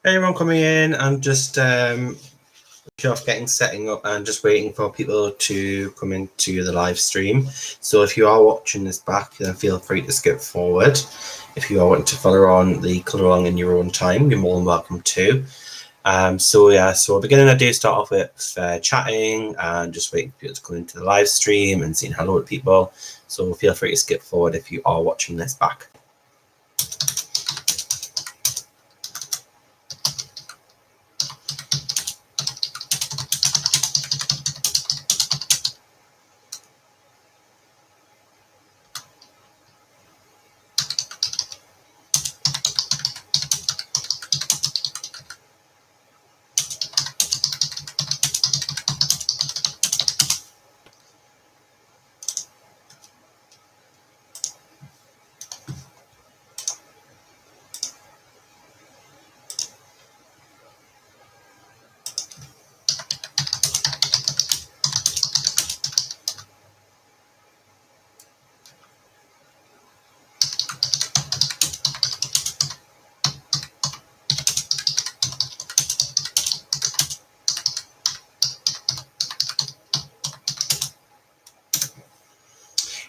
Hey everyone coming in. I'm just setting up and just waiting for people to come into the live stream. So if you are watching this back, then feel free to skip forward. If you are wanting to follow on the colour along in your own time, you're more than welcome to. So beginning, I do start off with chatting and just waiting for people to come into the live stream and saying hello to people. So feel free to skip forward if you are watching this back.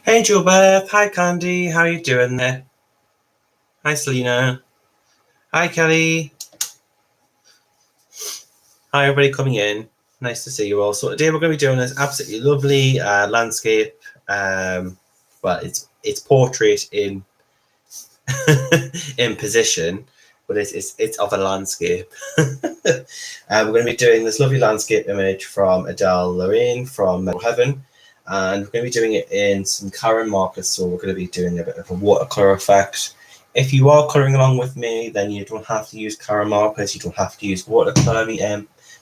Hey Beth, hi Candy, how are you doing there? Hi Selena, hi Kelly, hi everybody coming in, nice to see you all. So today we're going to be doing this absolutely lovely landscape, well it's portrait in in position, but it's of a landscape. We're going to be doing this lovely landscape image from Adele Lorienne from Meadow. And we're going to be doing it in some Karen markers, so we're going to be doing a bit of a watercolor effect. If you are colouring along with me, then you don't have to use Karen markers, you don't have to use watercolor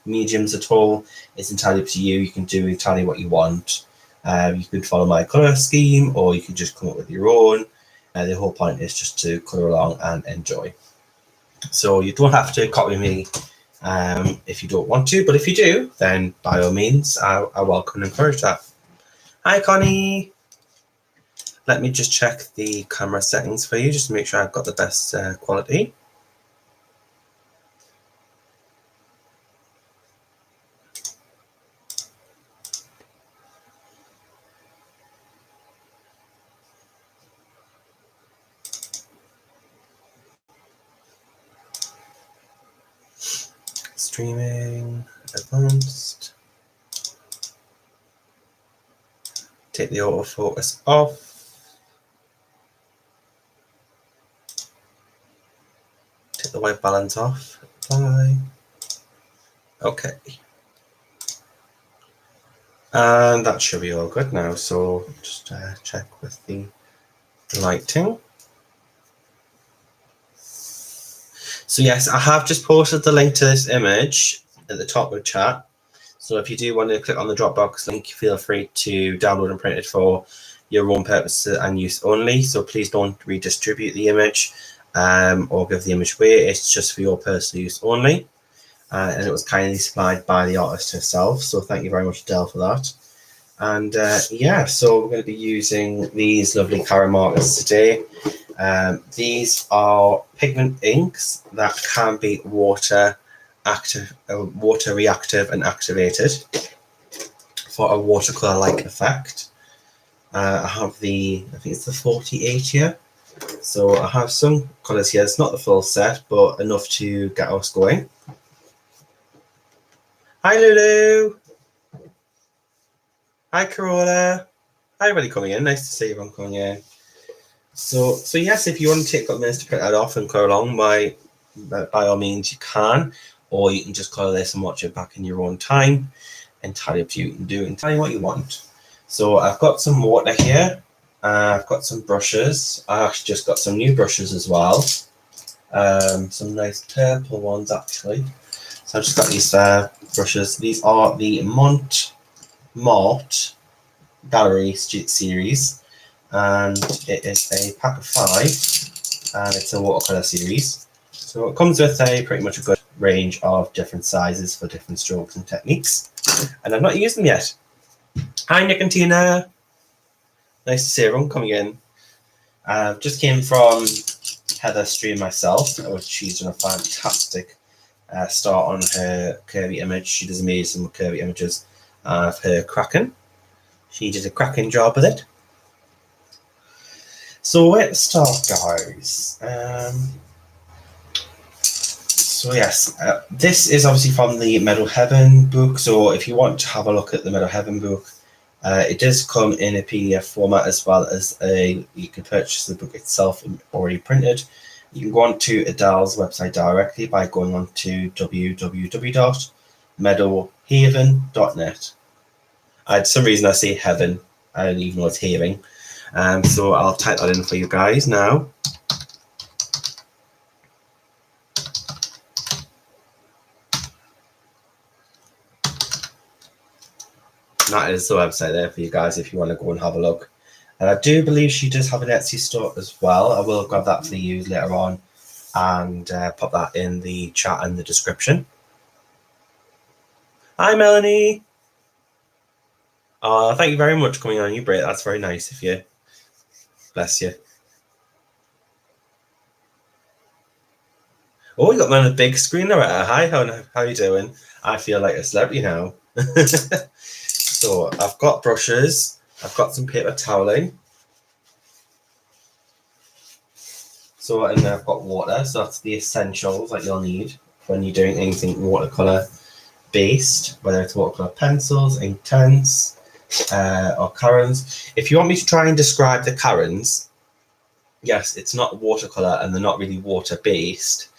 mediums at all. It's entirely up to you. You can do entirely what you want. You can follow my colour scheme, or you can just come up with your own. The whole point is just to colour along and enjoy. So you don't have to copy me if you don't want to, but if you do, then by all means, I welcome and encourage that. Hi Connie. Let me just check the camera settings for you just to make sure I've got the best quality. Streaming, advanced. Take the autofocus off. Take the white balance off. Apply. Okay. And that should be all good now. So just check with the lighting. So yes, I have just posted the link to this image at the top of the chat. So if you do want to click on the Dropbox link, feel free to download and print it for your own purposes and use only. So please don't redistribute the image or give the image away. It's just for your personal use only. And it was kindly supplied by the artist herself. So thank you very much, Adele, for that. And yeah, so we're going to be using these lovely Karen markers today. These are pigment inks that can be water reactive and activated for a watercolor-like effect. I have I think it's the 48 here. So I have some colors here. It's not the full set, but enough to get us going. Hi Lulu. Hi Corolla. Hi everybody coming in. Nice to see everyone coming in. So yes, if you want to take a couple minutes to print that off and color along, by all means you can, or you can just color this and watch it back in your own time. Entirely up to you. You can do entirely what you want. So I've got some water here. I've got some brushes. I actually just got some new brushes as well. Some nice purple ones actually. So I've just got these brushes. These are the Mort Gallery series, and it is a pack of 5, and it's a watercolor series. So it comes with pretty much a good range of different sizes for different strokes and techniques, and I've not used them yet. Hi Nick and Tina, nice to see everyone coming in. Just came from Heather's stream myself, which she's done a fantastic start on her curvy image. She does amazing with curvy images of her kraken. She did a cracking job with it. So let's start, guys. So yes, this is obviously from the Meadow Heaven book. So if you want to have a look at the Meadow Heaven book, it does come in a PDF format as well as you can purchase the book itself already printed. You can go on to Adele's website directly by going on to www.meadowhaven.net. For some reason I say heaven, I don't even know it's having. So I'll type that in for you guys now. That is the website there for you guys if you want to go and have a look. And I do believe she does have an Etsy store as well. I will grab that for you later on and pop that in the chat and the description. Hi, Melanie. Thank you very much for coming on, you Brit. That's very nice of you. Bless you. Oh, we got me on a big screen there. Hi, how are you doing? I feel like a celebrity now. So I've got brushes. I've got some paper toweling. So and then I've got water. So that's the essentials that you'll need when you're doing anything watercolor based, whether it's watercolor pencils, Inktense, or currants. If you want me to try and describe the currants, yes, it's not watercolor and they're not really water based,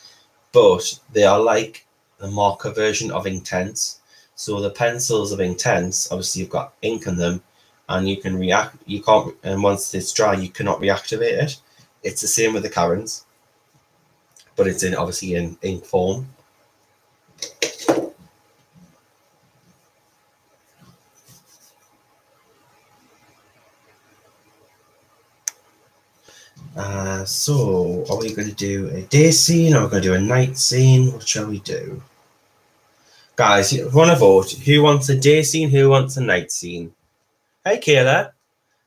but they are like the marker version of Inktense. So the pencils of Inktense, obviously you've got ink in them, and you can react. You can't, and once it's dry, you cannot reactivate it. It's the same with the currants, but it's obviously in ink form. So are we going to do a day scene or are we going to do a night scene? What shall we do? Guys, you want to vote. Who wants a day scene? Who wants a night scene? Hey, Kayla.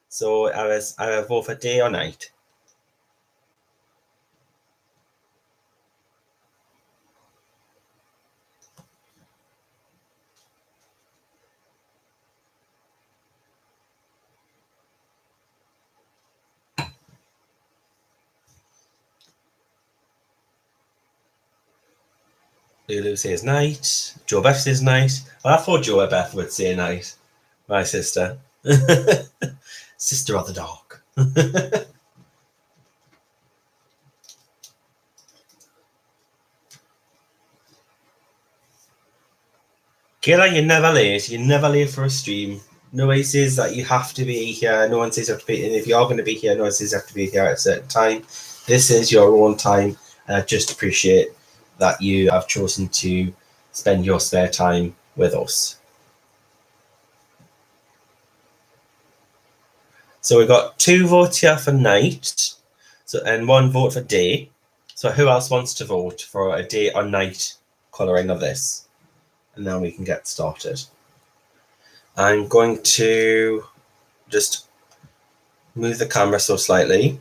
So I will vote for day or night. Lulu says night. Joe Beth says night. Well, I thought Joe Beth would say night. My sister. Sister of the dark. Kayla, you're never late. You're never late for a stream. Nobody says that you have to be here. No one says you have to be. And if you are going to be here, no one says you have to be here at a certain time. This is your own time. And I just appreciate that you have chosen to spend your spare time with us. So we've got 2 votes here for night, and 1 vote for day. So who else wants to vote for a day or night colouring of this? And then we can get started. I'm going to just move the camera so slightly.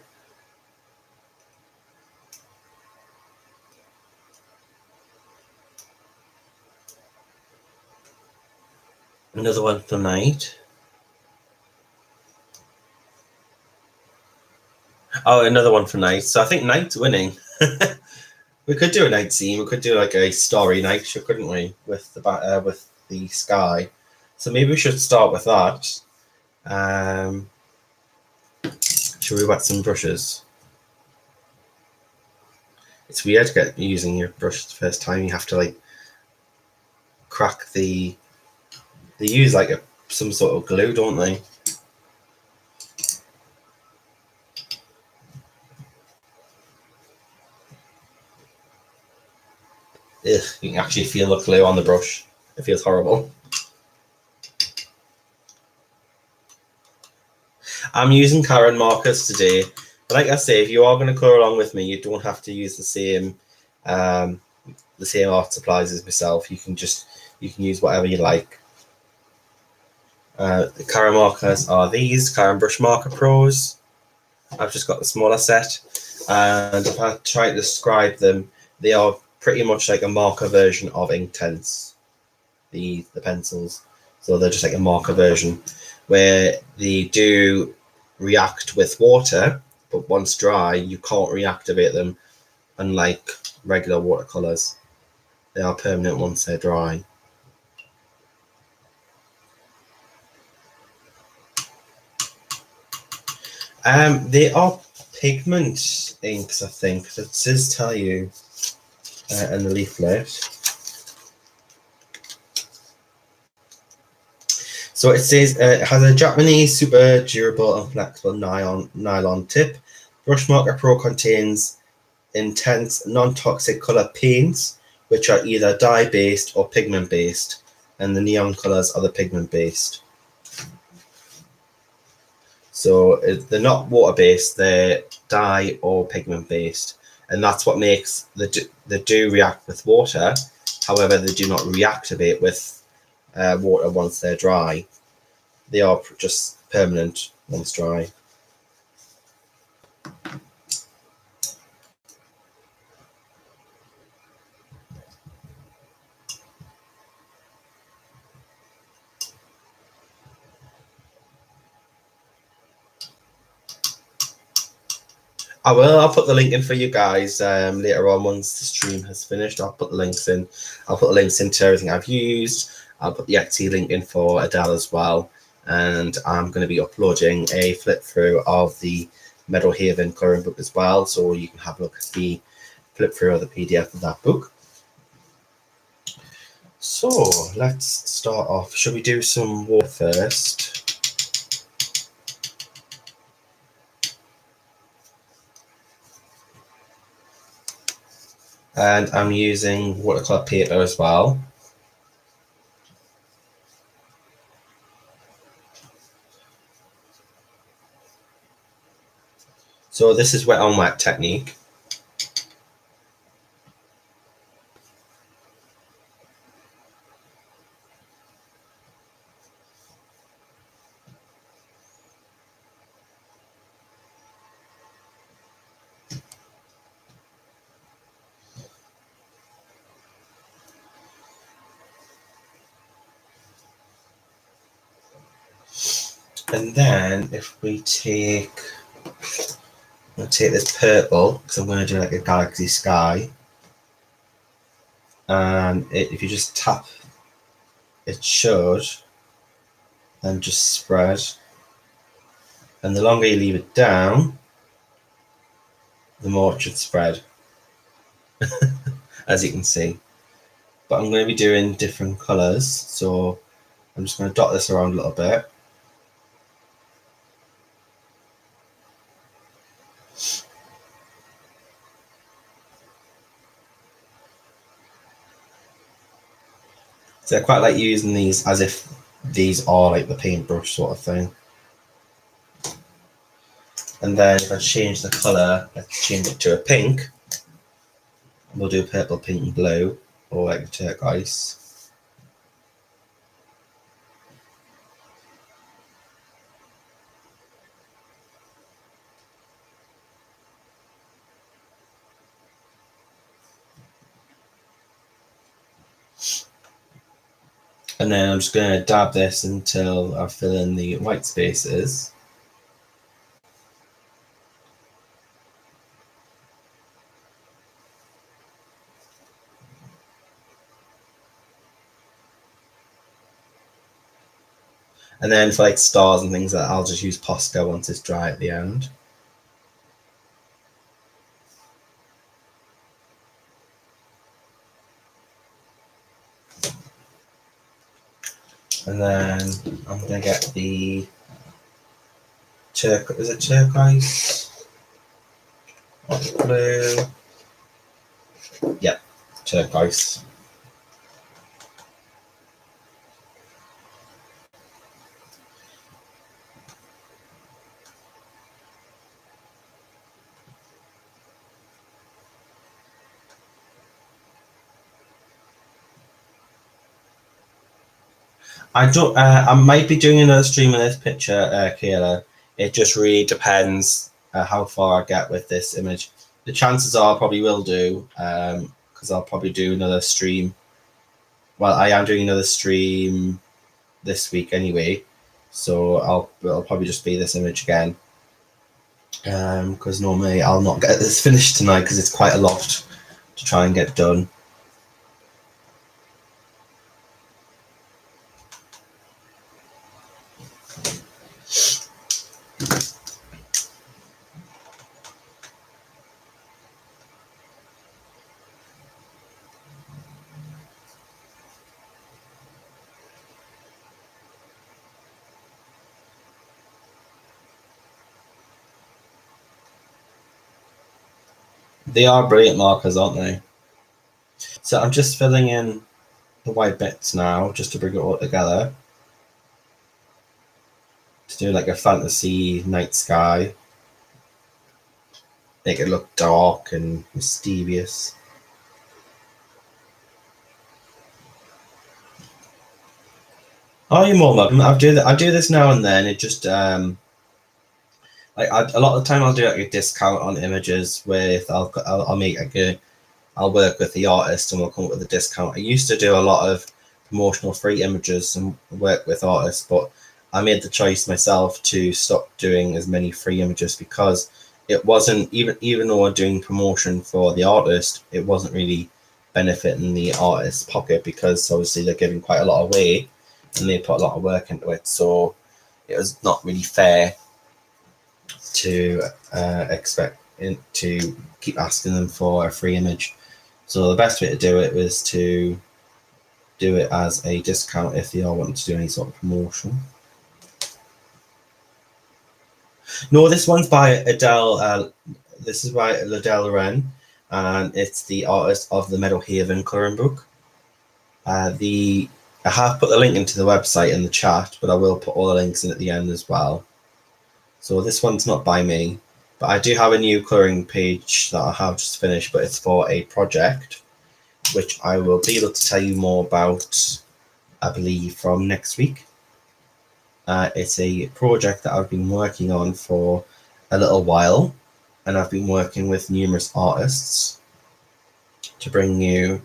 Another one for night. Oh, another one for night. So I think night's winning. We could do a night scene. We could do like a starry night, couldn't we? With the sky. So maybe we should start with that. Should we wet some brushes? It's weird to get using your brush the first time. You have to like crack the. They use like some sort of glue, don't they? Ugh, you can actually feel the glue on the brush. It feels horrible. I'm using Karen markers today, but like I say, if you are going to colour along with me, you don't have to use the same art supplies as myself. You can use whatever you like. The Karen markers are these Karen Brush Marker Pros. I've just got the smaller set, and if I try to describe them, they are pretty much like a marker version of Inktense, the pencils. So they're just like a marker version where they do react with water, but once dry, you can't reactivate them, unlike regular watercolors. They are permanent once they're dry. They are pigment inks, I think. It does tell you in the leaflet. So it says it has a Japanese super durable and flexible nylon tip. Brushmarker Pro contains intense non-toxic color paints, which are either dye-based or pigment-based, and the neon colors are the pigment-based. So they're not water-based, they're dye or pigment-based, and that's what makes they do react with water. However, they do not reactivate with water once they're dry. They are just permanent once dry. I'll put the link in for you guys later on once the stream has finished. I'll put the links in. I'll put the links into everything I've used. I'll put the Etsy link in for Adele as well. And I'm going to be uploading a flip through of the Meadow Haven coloring book as well, so you can have a look at the flip through of the PDF of that book. So let's start off. Should we do some water first? And I'm using watercolor paper as well. So this is wet on wet technique. And then if we take, I'll take this purple because I'm going to do like a galaxy sky. And if you just tap, it should then just spread. And the longer you leave it down, the more it should spread, as you can see. But I'm going to be doing different colors, so I'm just going to dot this around a little bit. So I quite like using these as if these are like the paintbrush sort of thing. And then if I change the colour, let's change it to a pink. We'll do purple, pink and blue, or like a turquoise. And then I'm just going to dab this until I fill in the white spaces. And then for like stars and things like that, I'll just use Posca once it's dry at the end. And then I'm going to get the turquoise, is it turquoise? Blue. Yep, turquoise. I might be doing another stream of this picture, Kayla. It just really depends how far I get with this image. The chances are I probably will do, because I'll probably do another stream. Well, I am doing another stream this week anyway, so it'll probably just be this image again. Because normally I'll not get this finished tonight because it's quite a lot to try and get done. They are brilliant markers, aren't they? So I'm just filling in the white bits now, just to bring it all together. To do like a fantasy night sky. Make it look dark and mysterious. Oh, you're more welcome. I do this now and then. It just a lot of the time I'll do like a discount on images with I'll make like I'll work with the artist and we'll come up with a discount. I used to do a lot of promotional free images and work with artists, but I made the choice myself to stop doing as many free images because it wasn't even though we're doing promotion for the artist, it wasn't really benefiting the artist's pocket because obviously they're giving quite a lot away and they put a lot of work into it. So it was not really fair to expect to keep asking them for a free image. So the best way to do it was to do it as a discount if they are wanting to do any sort of promotion. No, this one's by Adele. This is by Adele Lorienne, and it's the artist of the Meadow colouring book. I have put the link into the website in the chat, but I will put all the links in at the end as well. So this one's not by me, but I do have a new colouring page that I have just finished, but it's for a project, which I will be able to tell you more about, I believe, from next week. It's a project that I've been working on for a little while, and I've been working with numerous artists to bring you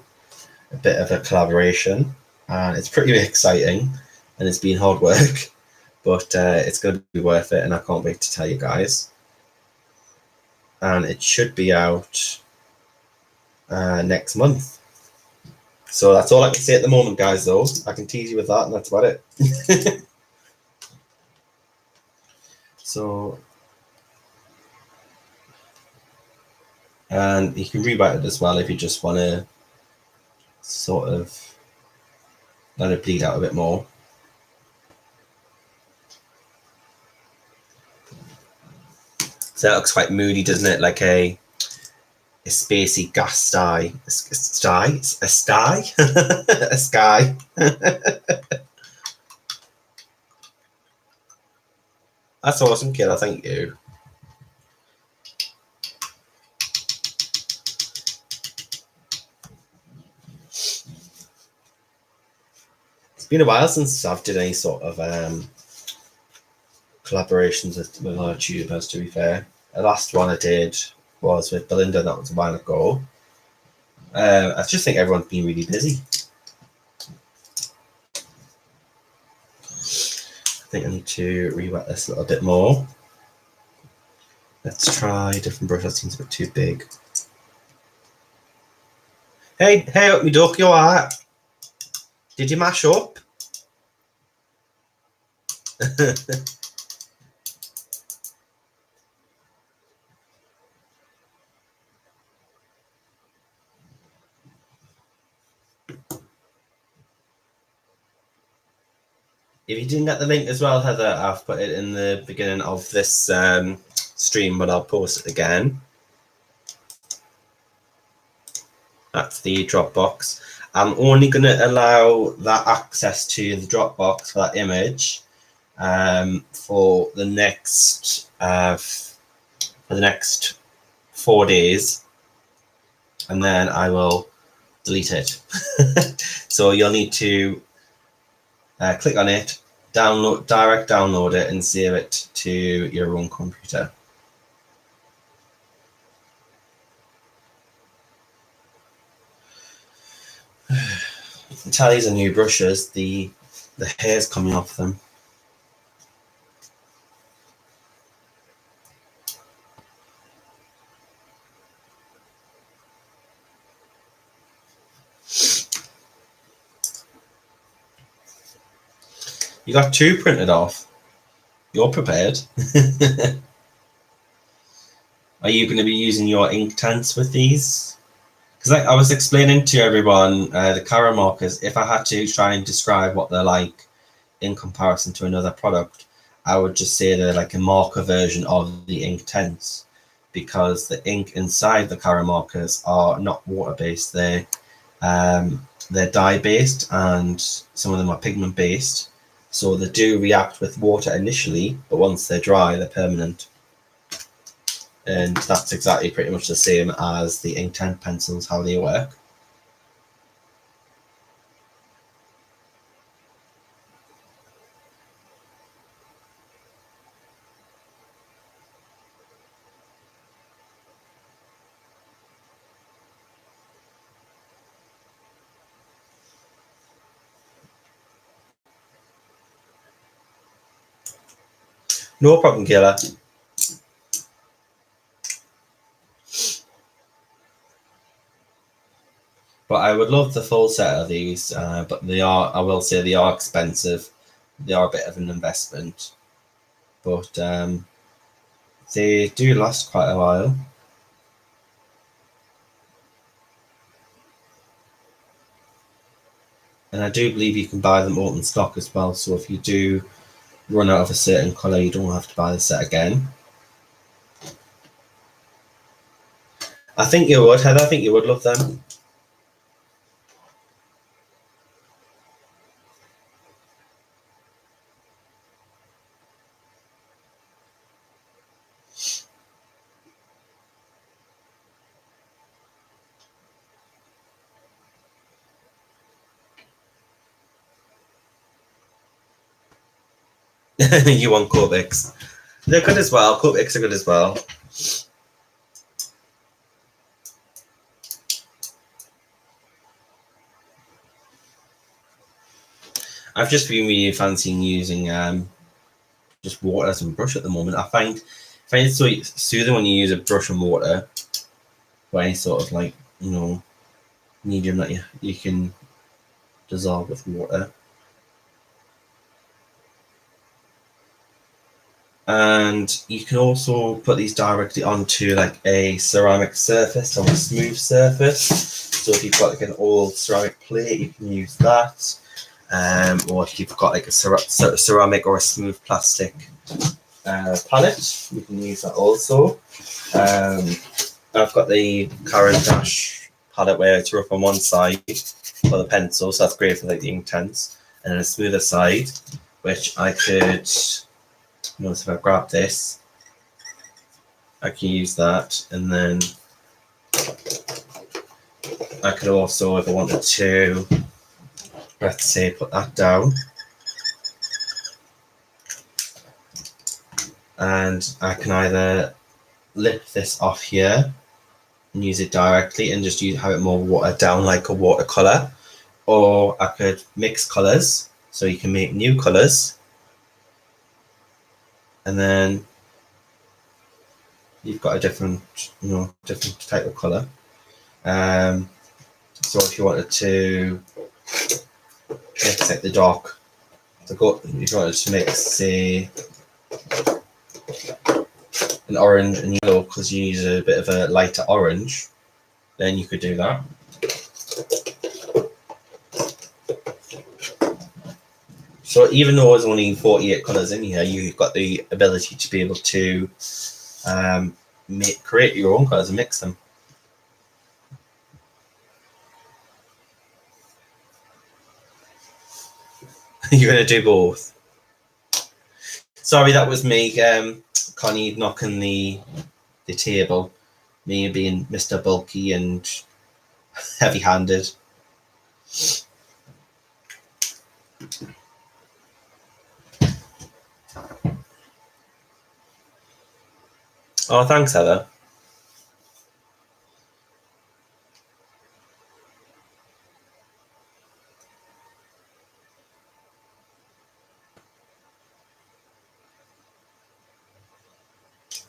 a bit of a collaboration, and it's pretty exciting, and it's been hard work, but it's going to be worth it, and I can't wait to tell you guys. And it should be out next month. So that's all I can say at the moment, guys, though. I can tease you with that, and that's about it. So, and you can rewrite it as well if you just want to sort of let it bleed out a bit more. So that looks quite moody, doesn't it? Like a spacey gas sky. A sky? A sky. That's awesome, kiddo. Thank you. It's been a while since I've did any sort of collaborations with other YouTubers, to be fair. The last one I did was with Belinda, and that was a while ago. I just think everyone's been really busy. I think I need to rewet this a little bit more. Let's try a different brush. That seems a bit too big. Hey, up me duck, you alright? Did you mash up? If you didn't get the link as well, Heather, I've put it in the beginning of this stream, but I'll post it again. That's the Dropbox. I'm only going to allow that access to the Dropbox for that image for the next 4 days, and then I will delete it. So you'll need to click on it, direct download it, and save it to your own computer. can tell these are new brushes. The hair's coming off them. You got 2 printed off. You're prepared. Are you going to be using your Inktense with these? Because I was explaining to everyone the Cara markers, if I had to try and describe what they're like in comparison to another product, I would just say they're like a marker version of the Inktense, because the ink inside the Cara markers are not water-based. They're dye-based, and some of them are pigment-based. So they do react with water initially, but once they're dry, they're permanent. And that's exactly pretty much the same as the Inktense pencils, how they work. No problem, Kayla. But I would love the full set of these, but I will say they are expensive. They are a bit of an investment, but they do last quite a while. And I do believe you can buy them open stock as well, so if you do run out of a certain colour, you don't have to buy the set again. I think you would, Heather. I think you would love them. You want Copics. They're good as well. Copics are good as well. I've just been really fancying using just water as a brush at the moment. I find it so soothing when you use a brush and water, for any sort of like, medium that you can dissolve with water. And you can also put these directly onto like a ceramic surface or a smooth surface. So if you've got like an old ceramic plate, you can use that. Or if you've got like a ceramic or a smooth plastic palette, you can use that also. I've got the Caran d'Ache palette where it's rough on one side for the pencil, so that's great for like the Inktense, and then a smoother side, which I could, notice if I grab this, I can use that, and then I could also, if I wanted to, let's say, put that down, and I can either lift this off here and use it directly and just have it more watered down like a watercolor, or I could mix colors, so you can make new colors, and then you've got a different type of color. So if you wanted to mix like the dark, if you wanted to mix, say, an orange and yellow because you use a bit of a lighter orange, then you could do that. So even though there's only 48 colours in here, you've got the ability to be able to create your own colours and mix them. You're going to do both. Sorry, that was me, Connie, knocking the table. Me being Mr. Bulky and heavy-handed. Oh, thanks, Heather.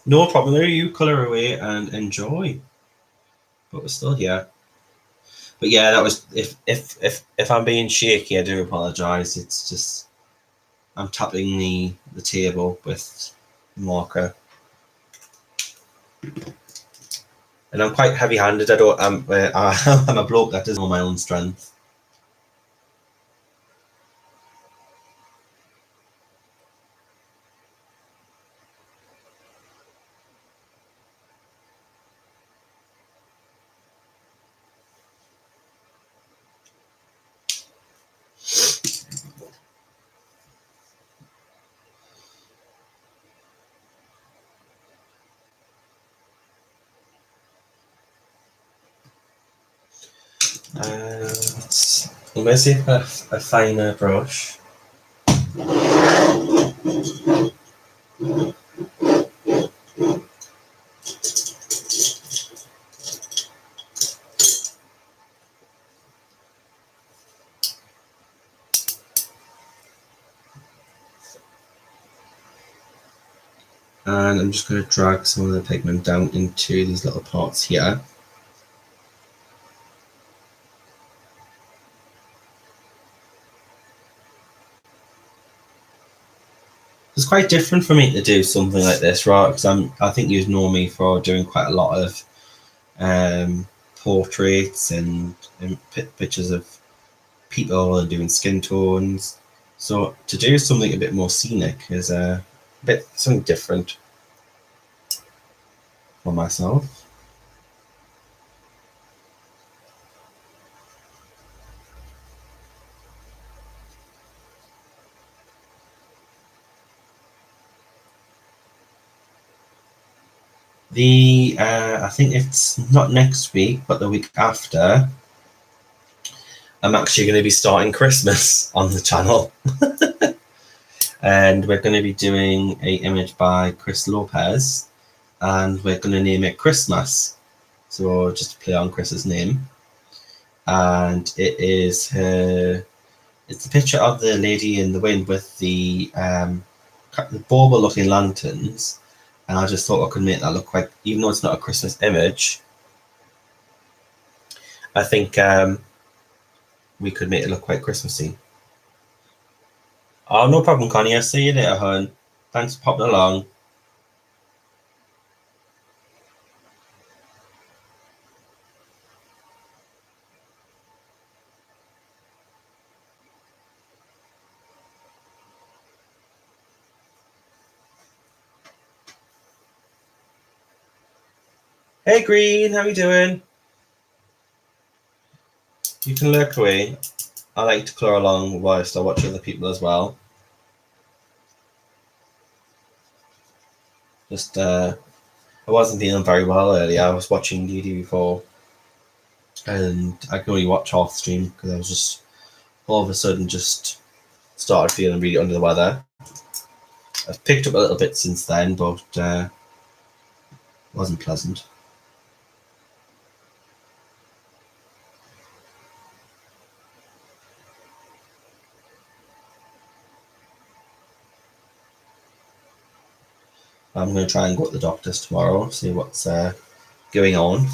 No problem there. You colour away and enjoy. But we're still here. But yeah, that was if I'm being shaky, I do apologise. It's just I'm tapping the table with marker, and I'm quite heavy-handed. I don't. I'm a bloke that doesn't know my own strength. I'm going to see if a finer brush. And I'm just going to drag some of the pigment down into these little parts here. It's quite different for me to do something like this, right? Because I think you know me for doing quite a lot of portraits and pictures of people and doing skin tones. So to do something a bit more scenic is a bit something different for myself. I think it's not next week, but the week after, I'm actually going to be starting Christmas on the channel. And we're going to be doing a image by Chris Lopez, and we're going to name it Christmas. So just to play on Chris's name. And it's the picture of the lady in the wind with the bauble looking lanterns. And I just thought I could make that look quite, even though it's not a Christmas image, I think we could make it look quite Christmassy. Oh, no problem, Connie. I'll see you later, hon. Thanks for popping along. Hey, Green, how you doing? You can lurk away. I like to colour along whilst I watch other people as well. Just, I wasn't feeling very well earlier. I was watching DD4, and I could only watch half the stream because I was just all of a sudden just started feeling really under the weather. I've picked up a little bit since then, but wasn't pleasant. I'm going to try and go to the doctor's tomorrow, see what's going on.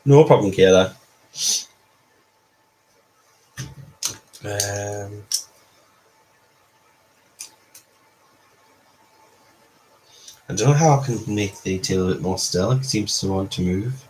No problem, Kayla. I don't know how I can make the tail a bit more still. It seems to want to move.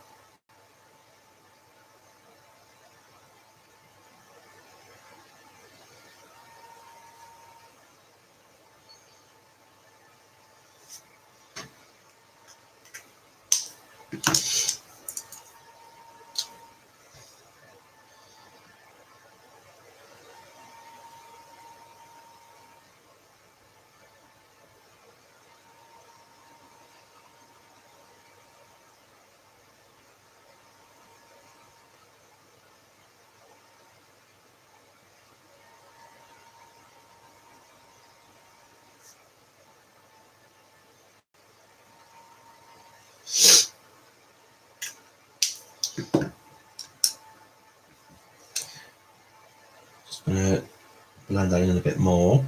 Just going to blend that in a bit more.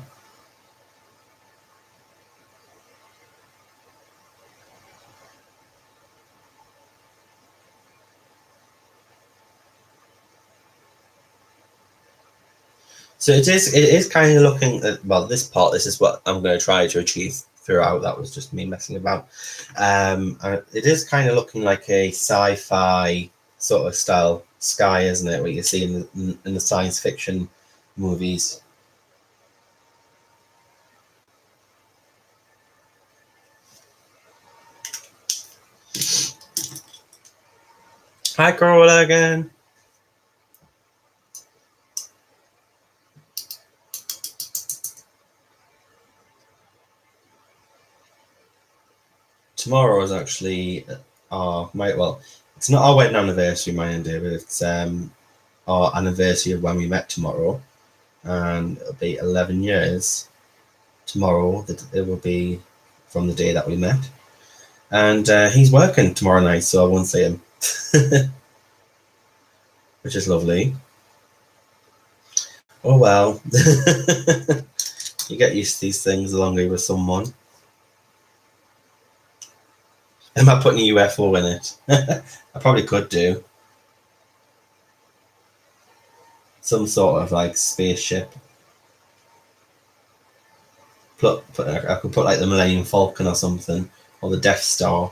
So it is kind of looking at, well, this part, this is what I'm going to try to achieve throughout. That was just me messing about. It is kind of looking like a sci-fi sort of style sky, isn't it? What you see in the science fiction movies. Hi, Corolla again. Tomorrow is actually it's not our wedding anniversary, mine and David. It's our anniversary of when we met tomorrow, and it'll be 11 years tomorrow. That it will be from the day that we met, and he's working tomorrow night, so I won't see him, which is lovely. Oh well, you get used to these things the longer you're with someone. Am I putting a UFO in it? I probably could do some sort of like spaceship. I could put like the Millennium Falcon or something, or the Death Star.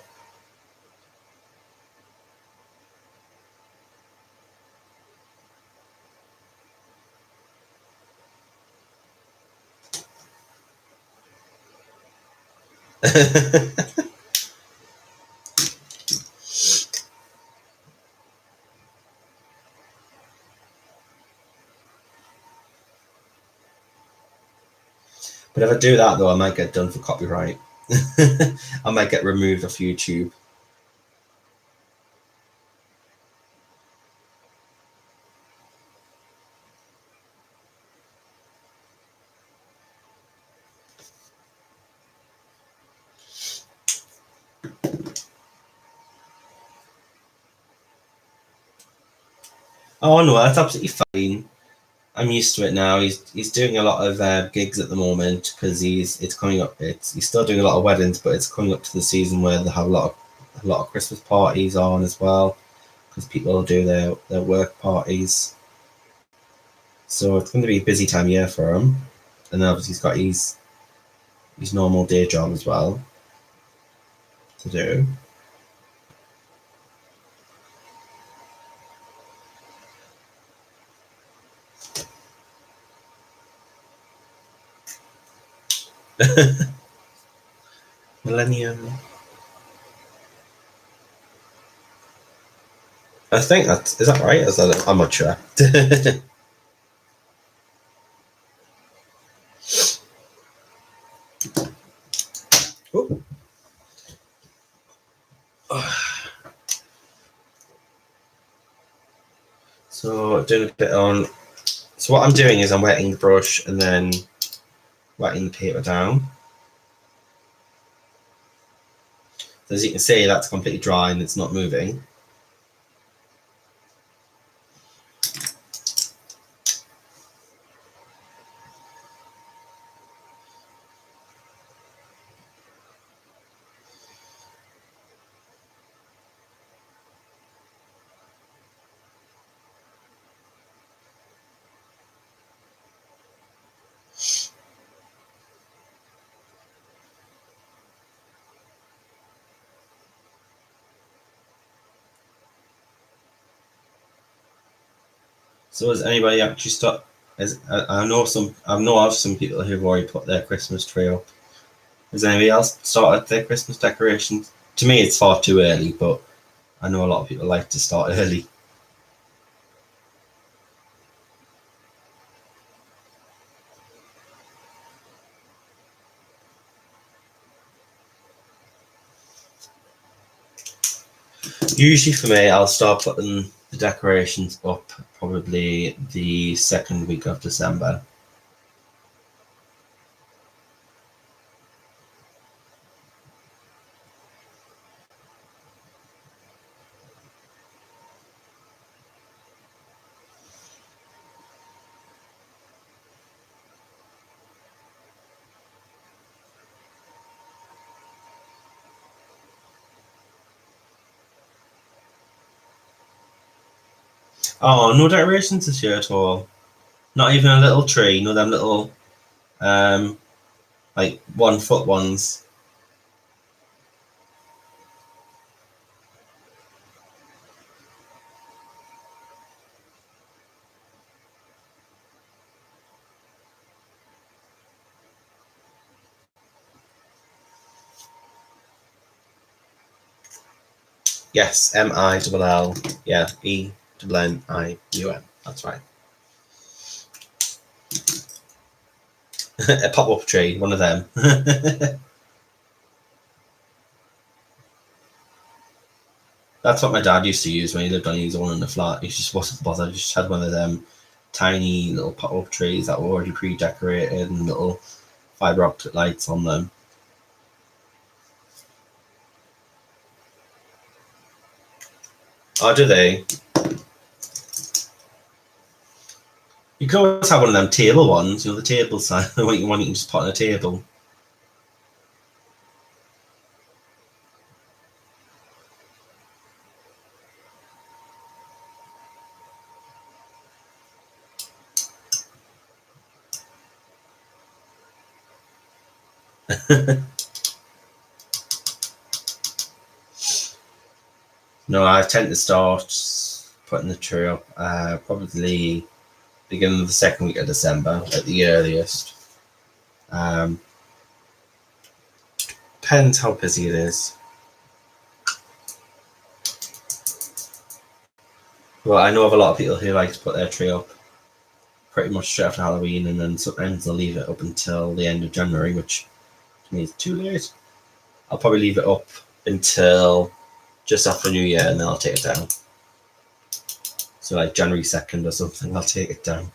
But if I do that though, I might get done for copyright. I might get removed off YouTube. Oh no, that's absolutely fine. I'm used to it now. He's doing a lot of gigs at the moment because it's coming up. He's still doing a lot of weddings, but it's coming up to the season where they have a lot of Christmas parties on as well because people do their work parties. So it's going to be a busy time of year for him, and then obviously he's got his normal day job as well to do. Millennium. I think is that right? Is that I'm not sure. Ooh. So doing a bit on. So what I'm doing is I'm wetting the brush and then wetting the paper down. So as you can see, that's completely dry and it's not moving. So has anybody actually start? I know of some people who've already put their Christmas tree up. Has anybody else started their Christmas decorations? To me, it's far too early, but I know a lot of people like to start early. Usually for me, I'll start putting the decorations up probably the second week of December. Oh, no decorations this year at all. Not even a little tree, you know, them little, like 1 foot ones. Yes, Mill. Yeah, Enniun. That's right. A pop-up tree, one of them. That's what my dad used to use when he lived on his own in the flat. He just wasn't bothered. He just had one of them tiny little pop-up trees that were already pre-decorated and little fibre optic lights on them. Oh, do they? You can always have one of them table ones, you know, the table sign, the one you can just put on a table. No, I tend to start putting the tree up probably beginning of the second week of December at the earliest. Depends how busy it is. Well, I know of a lot of people who like to put their tree up pretty much straight after Halloween, and then sometimes they'll leave it up until the end of January, which to me is too late. I'll probably leave it up until just after New Year, and then I'll take it down. So like January 2nd or something, I'll take it down.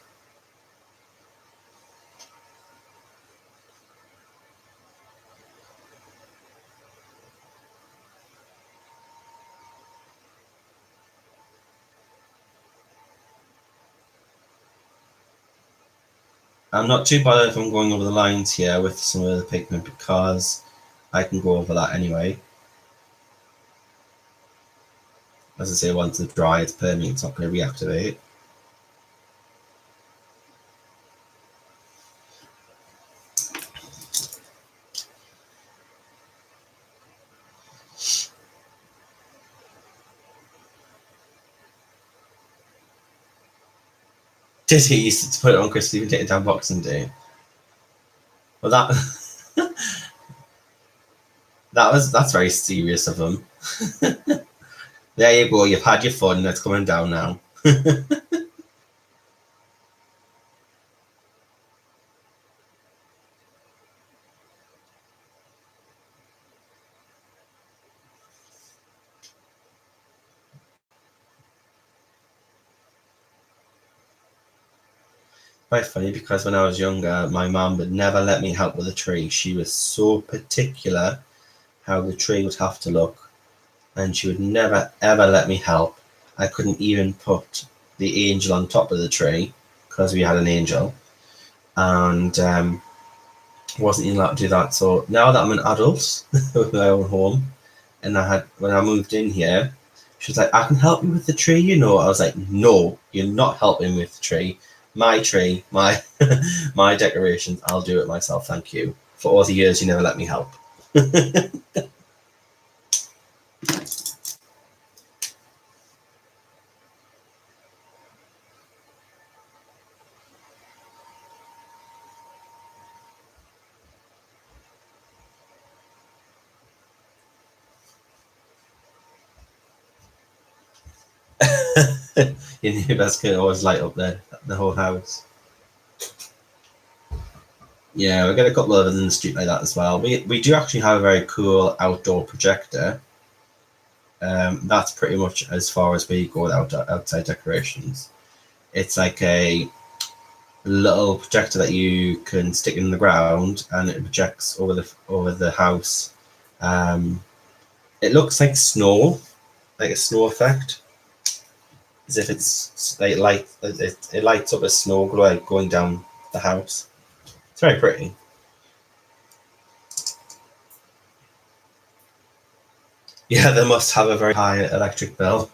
I'm not too bothered if I'm going over the lines here with some of the pigment because I can go over that anyway. As I say, once it's dry, it's permanent, it's not going to reactivate. Did he used to put it on Christmas Eve and take it down Boxing Day? Well, that's very serious of him. There you go, you've had your fun, it's coming down now. Quite funny because when I was younger, my mum would never let me help with the tree. She was so particular how the tree would have to look, and she would never ever let me help. I couldn't even put the angel on top of the tree because we had an angel, and wasn't even allowed to do that. So now that I'm an adult with my own home, and when I moved in here, she was like, "I can help you with the tree, you know." I was like, "No, you're not helping me with the tree. My tree, my my decorations. I'll do it myself. Thank you. For all the years you never let me help." Your neighbours can always light up the whole house. Yeah, we got a couple of others in the street like that as well. We do actually have a very cool outdoor projector. That's pretty much as far as we go with outside decorations. It's like a little projector that you can stick in the ground, and it projects over the house. It looks like snow, like a snow effect, as if it's like it lights up as snow going down the house. It's very pretty. Yeah, they must have a very high electric bill.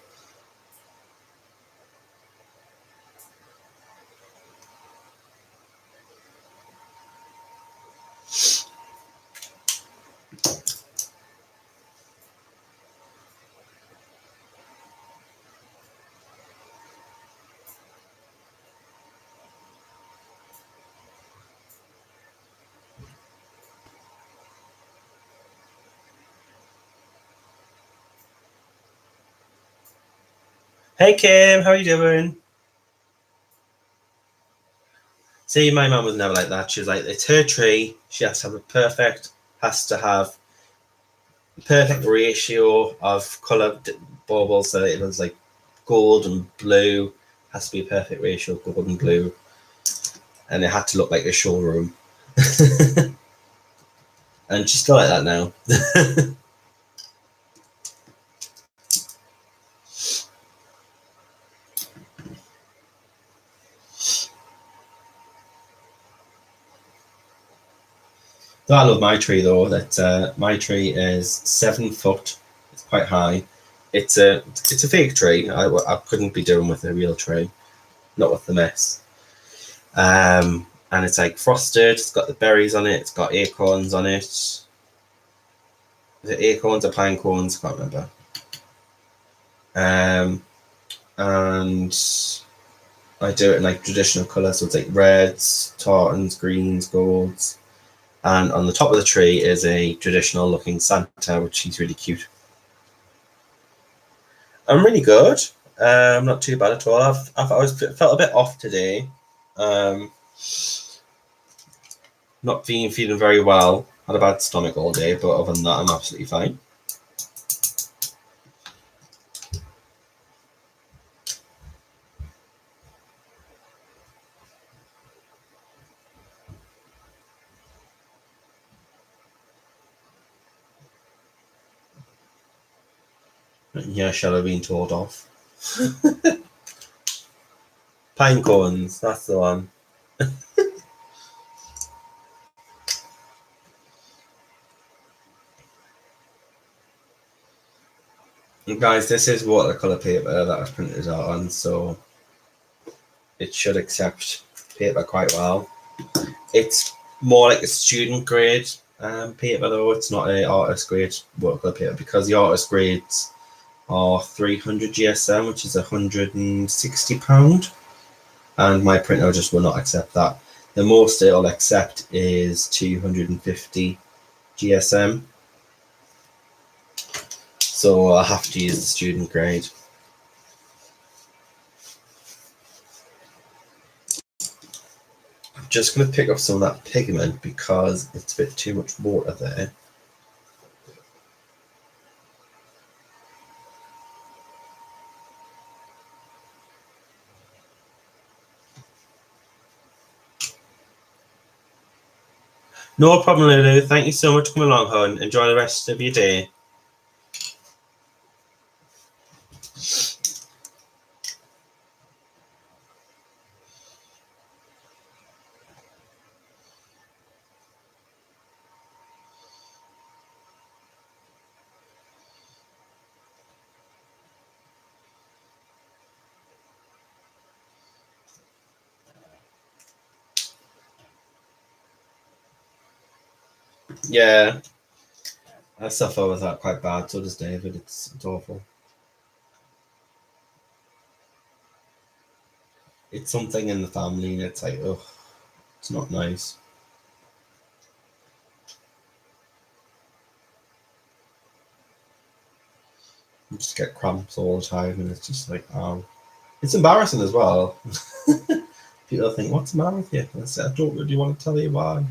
Hey Kim, how are you doing? See, my mum was never like that. She was like, it's her tree. She has to have perfect ratio of colour baubles, so it was like gold and blue. Has to be a perfect ratio of gold and blue, and it had to look like a showroom. And she's still like that now. I love my tree though. That my tree is 7 foot. It's quite high. It's a fake tree. I couldn't be doing with a real tree, not with the mess. And it's like frosted. It's got the berries on it. It's got acorns on it. Is it acorns or pine cones? I can't remember. And I do it in like traditional colours, so it's like reds, tartans, greens, golds. And on the top of the tree is a traditional looking Santa, which is really cute. I'm really good. Not too bad at all. I've always felt a bit off today. Not feeling very well. Had a bad stomach all day, but other than that, I'm absolutely fine. Yeah, shall have been told off. Pine cones, that's the one. And guys, this is watercolour paper that I've printed out on, so it should accept paper quite well. It's more like a student grade paper though. It's not a artist grade watercolour paper, because the artist grades are 300 GSM, which is £160, and my printer just will not accept that. The most it'll accept is 250 GSM, so I'll have to use the student grade. I'm just going to pick up some of that pigment because it's a bit too much water there. No problem, Lulu. Thank you so much for coming along, hon. Enjoy the rest of your day. Yeah, I suffer with that quite bad. So does David. It's awful. It's something in the family, and it's like, oh, it's not nice. You just get cramps all the time, and it's just like, oh, it's embarrassing as well. People think, what's the matter with you? And I say, I don't really want to tell you why.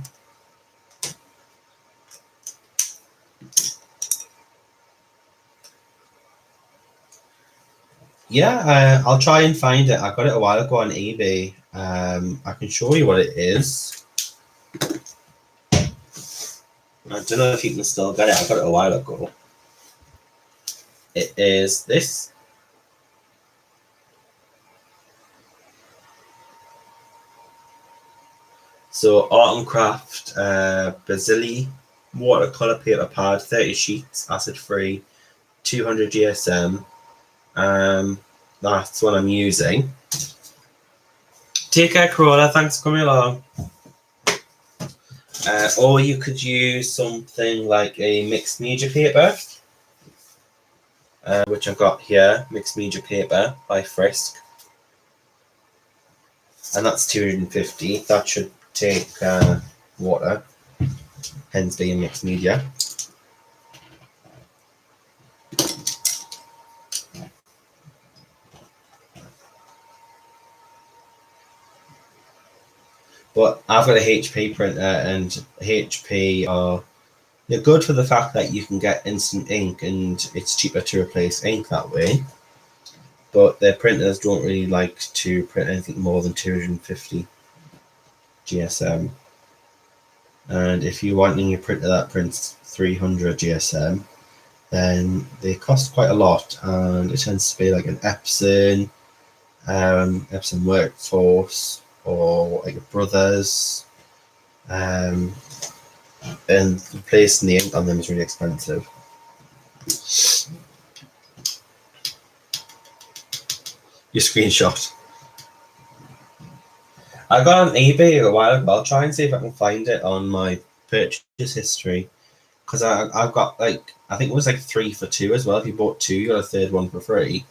Yeah, I'll try and find it. I got it a while ago on eBay. I can show you what it is. I don't know if you can still get it. I got it a while ago. It is this. So Art and Craft Basili watercolor paper pad, 30 sheets, acid free, 200 GSM. That's what I'm using. Take care, Corolla. Thanks for coming along. Or you could use something like a mixed media paper, which I've got here, mixed media paper by Frisk. And that's 250. That should take water, hence being mixed media. But I've got a HP printer, and HP are they're good for the fact that you can get instant ink, and it's cheaper to replace ink that way. But their printers don't really like to print anything more than 250 GSM. And if you want a new printer that prints 300 GSM, then they cost quite a lot, and it tends to be like an Epson, Epson Workforce, or like a Brothers, and replacing the ink on them is really expensive. Your screenshot. I got on eBay a while ago. I'll try and see if I can find it on my purchase history, because I've got like, I think it was like 3 for 2 as well. If you bought 2, you got a third one for free.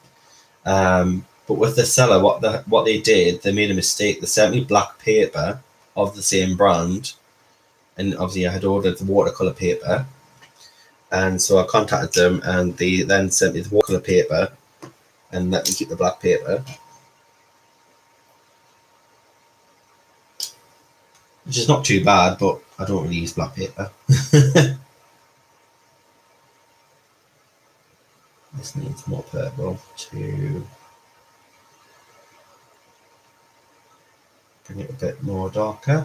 But with the seller, what they did, they made a mistake. They sent me black paper of the same brand, and obviously I had ordered the watercolor paper, and so I contacted them, and they then sent me the watercolor paper and let me keep the black paper, which is not too bad, but I don't really use black paper. This needs more purple to bring it a bit more darker.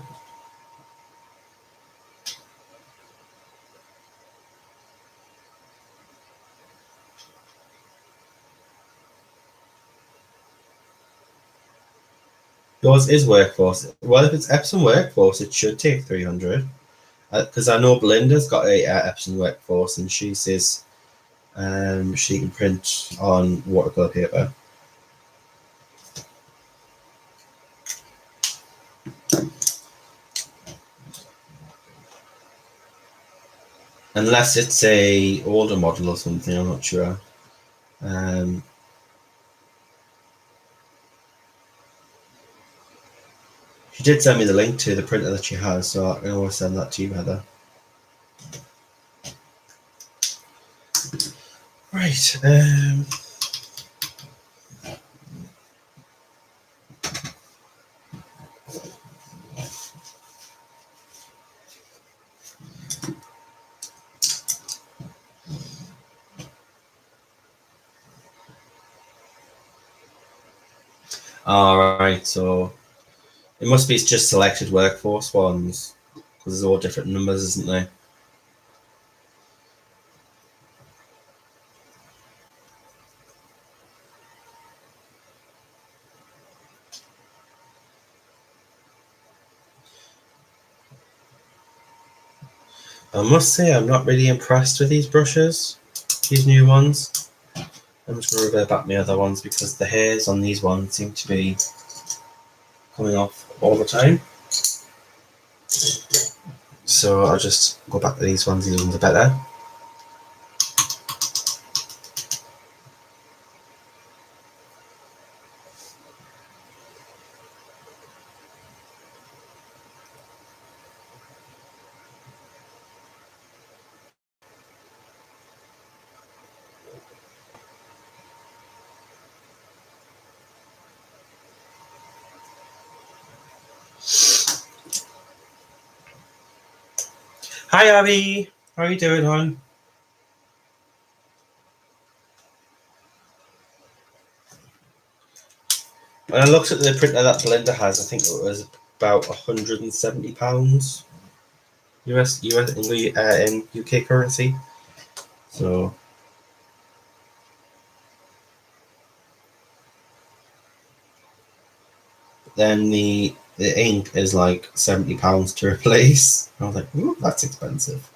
Yours is Workforce. Well, if it's Epson Workforce, it should take 300. Because I know Belinda's got a Epson Workforce, and she says she can print on watercolor paper. Unless it's a older model or something, I'm not sure. She did send me the link to the printer that she has, so I can always send that to you, Heather. Right. Alright, so it must be just selected Workforce ones, because there's all different numbers, isn't there? I must say I'm not really impressed with these brushes, these new ones. I'm just going to revert back my other ones, because the hairs on these ones seem to be coming off all the time. So I'll just go back to these ones are better. Hi Abby, how are you doing, hon? When I looked at the printer that Belinda has, I think it was about £170 US in UK currency. So then the ink is like £70 to replace. I was like, ooh, that's expensive.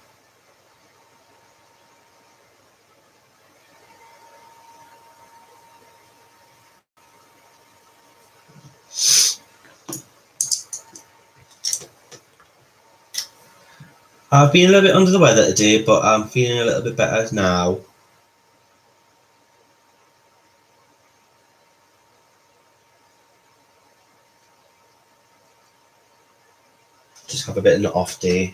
I've been a little bit under the weather today, but I'm feeling a little bit better now. Just have a bit of an off day.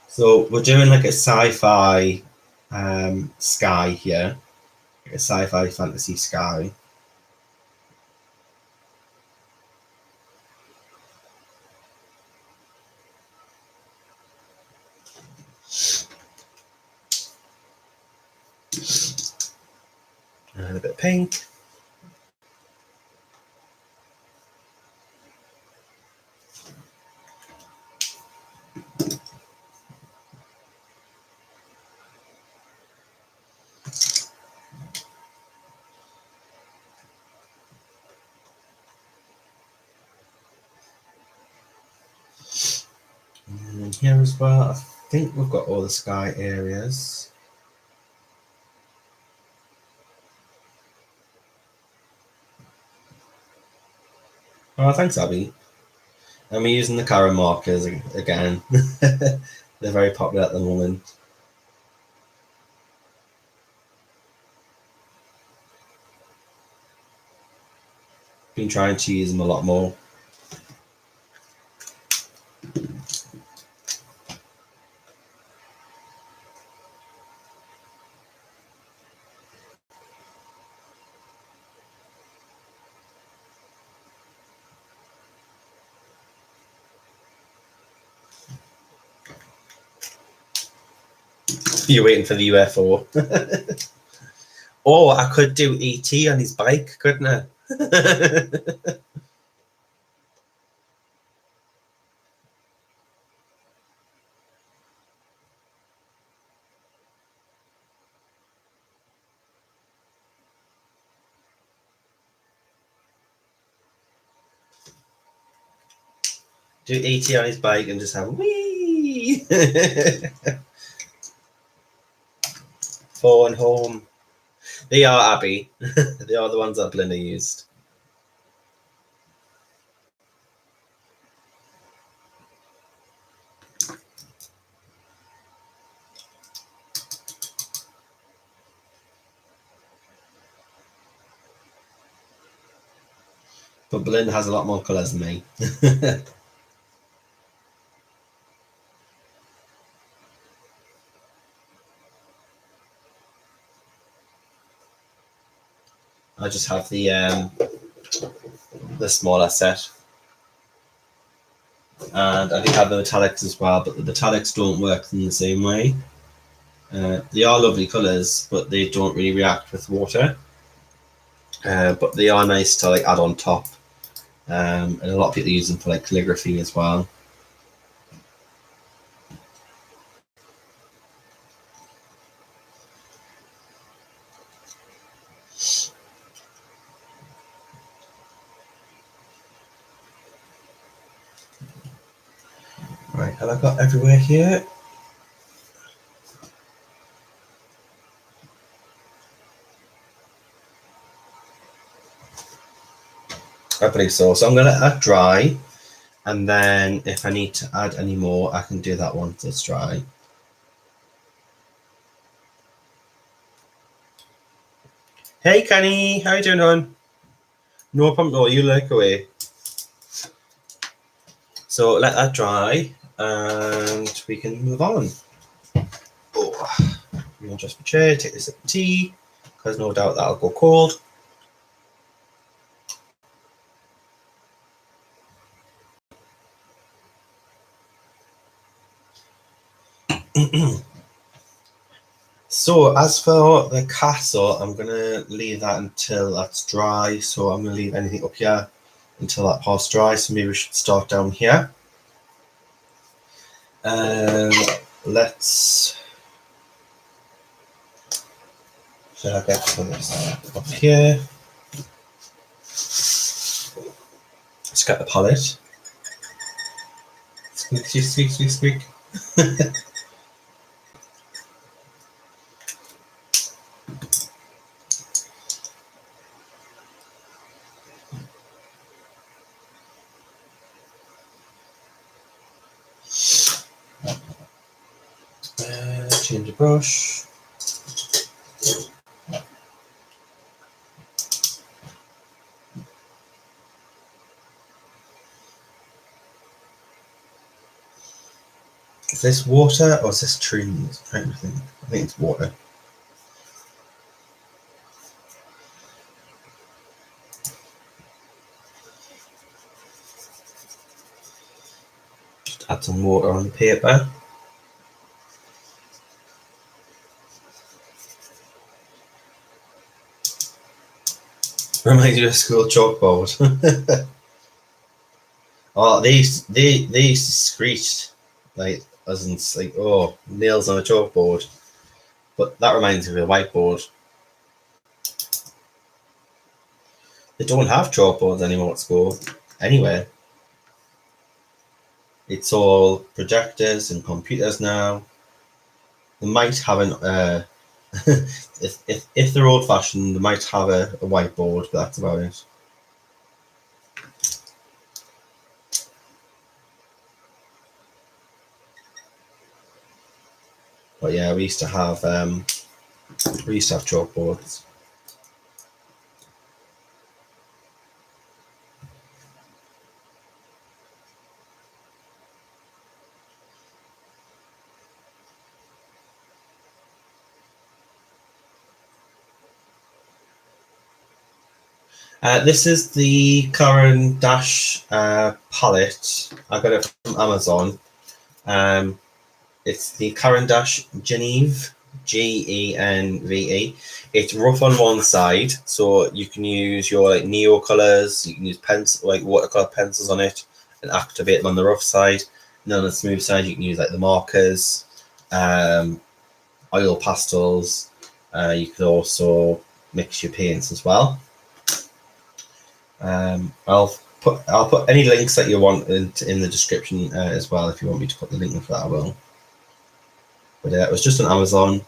So we're doing like a sci-fi sky here, like a sci-fi fantasy sky. And a bit of pink. And here as well, I think we've got all the sky areas. Oh, thanks, Abby. And we're using the Karen markers again. They're very popular at the moment. Been trying to use them a lot more. You're waiting for the UFO. Oh, I could do ET on his bike, couldn't I? Do ET on his bike and just have wee. Phone home. They are, Abby. They are the ones that Belinda used. But Belinda has a lot more colours than me. I just have the smaller set. And I do have the metallics as well, but the metallics don't work in the same way. They are lovely colours, but they don't really react with water. But they are nice to like add on top. And a lot of people use them for like calligraphy as well. Right, have I got everywhere here? I believe so. So I'm going to let that dry. And then if I need to add any more, I can do that once it's dry. Hey, Kenny. How you doing, hon? No problem. No, you look away. So let that dry and we can move on. Oh, we'll adjust the chair, take this sip of tea, because no doubt that'll go cold. So as for the castle, I'm going to leave that until that's dry. So I'm going to leave anything up here until that part's dry. So maybe we should start down here. Let's... Should I get this up here? Let's get the palette. Squeak, squeak, squeak, squeak, squeak. Change the brush. Is this water or is this trees? I think it's water. Just add some water on the paper. Reminds you of school chalkboard. Oh, they used to screech like as in like, oh, nails on a chalkboard. But that reminds me of a whiteboard. They don't have chalkboards anymore at school. Anyway, it's all projectors and computers now. They might have an if they're old fashioned, they might have a whiteboard, but that's about it. But yeah, we used to have chalkboards. This is the Curran Dash palette. I got it from Amazon. It's the Curran Dash Geneve, Genve. It's rough on one side, so you can use your like neo colors. You can use like watercolor pencils on it, and activate them on the rough side. And then on the smooth side, you can use like the markers, oil pastels. You could also mix your paints as well. I'll put any links that you want in the description as well. If you want me to put the link for that, I will. But it was just on Amazon,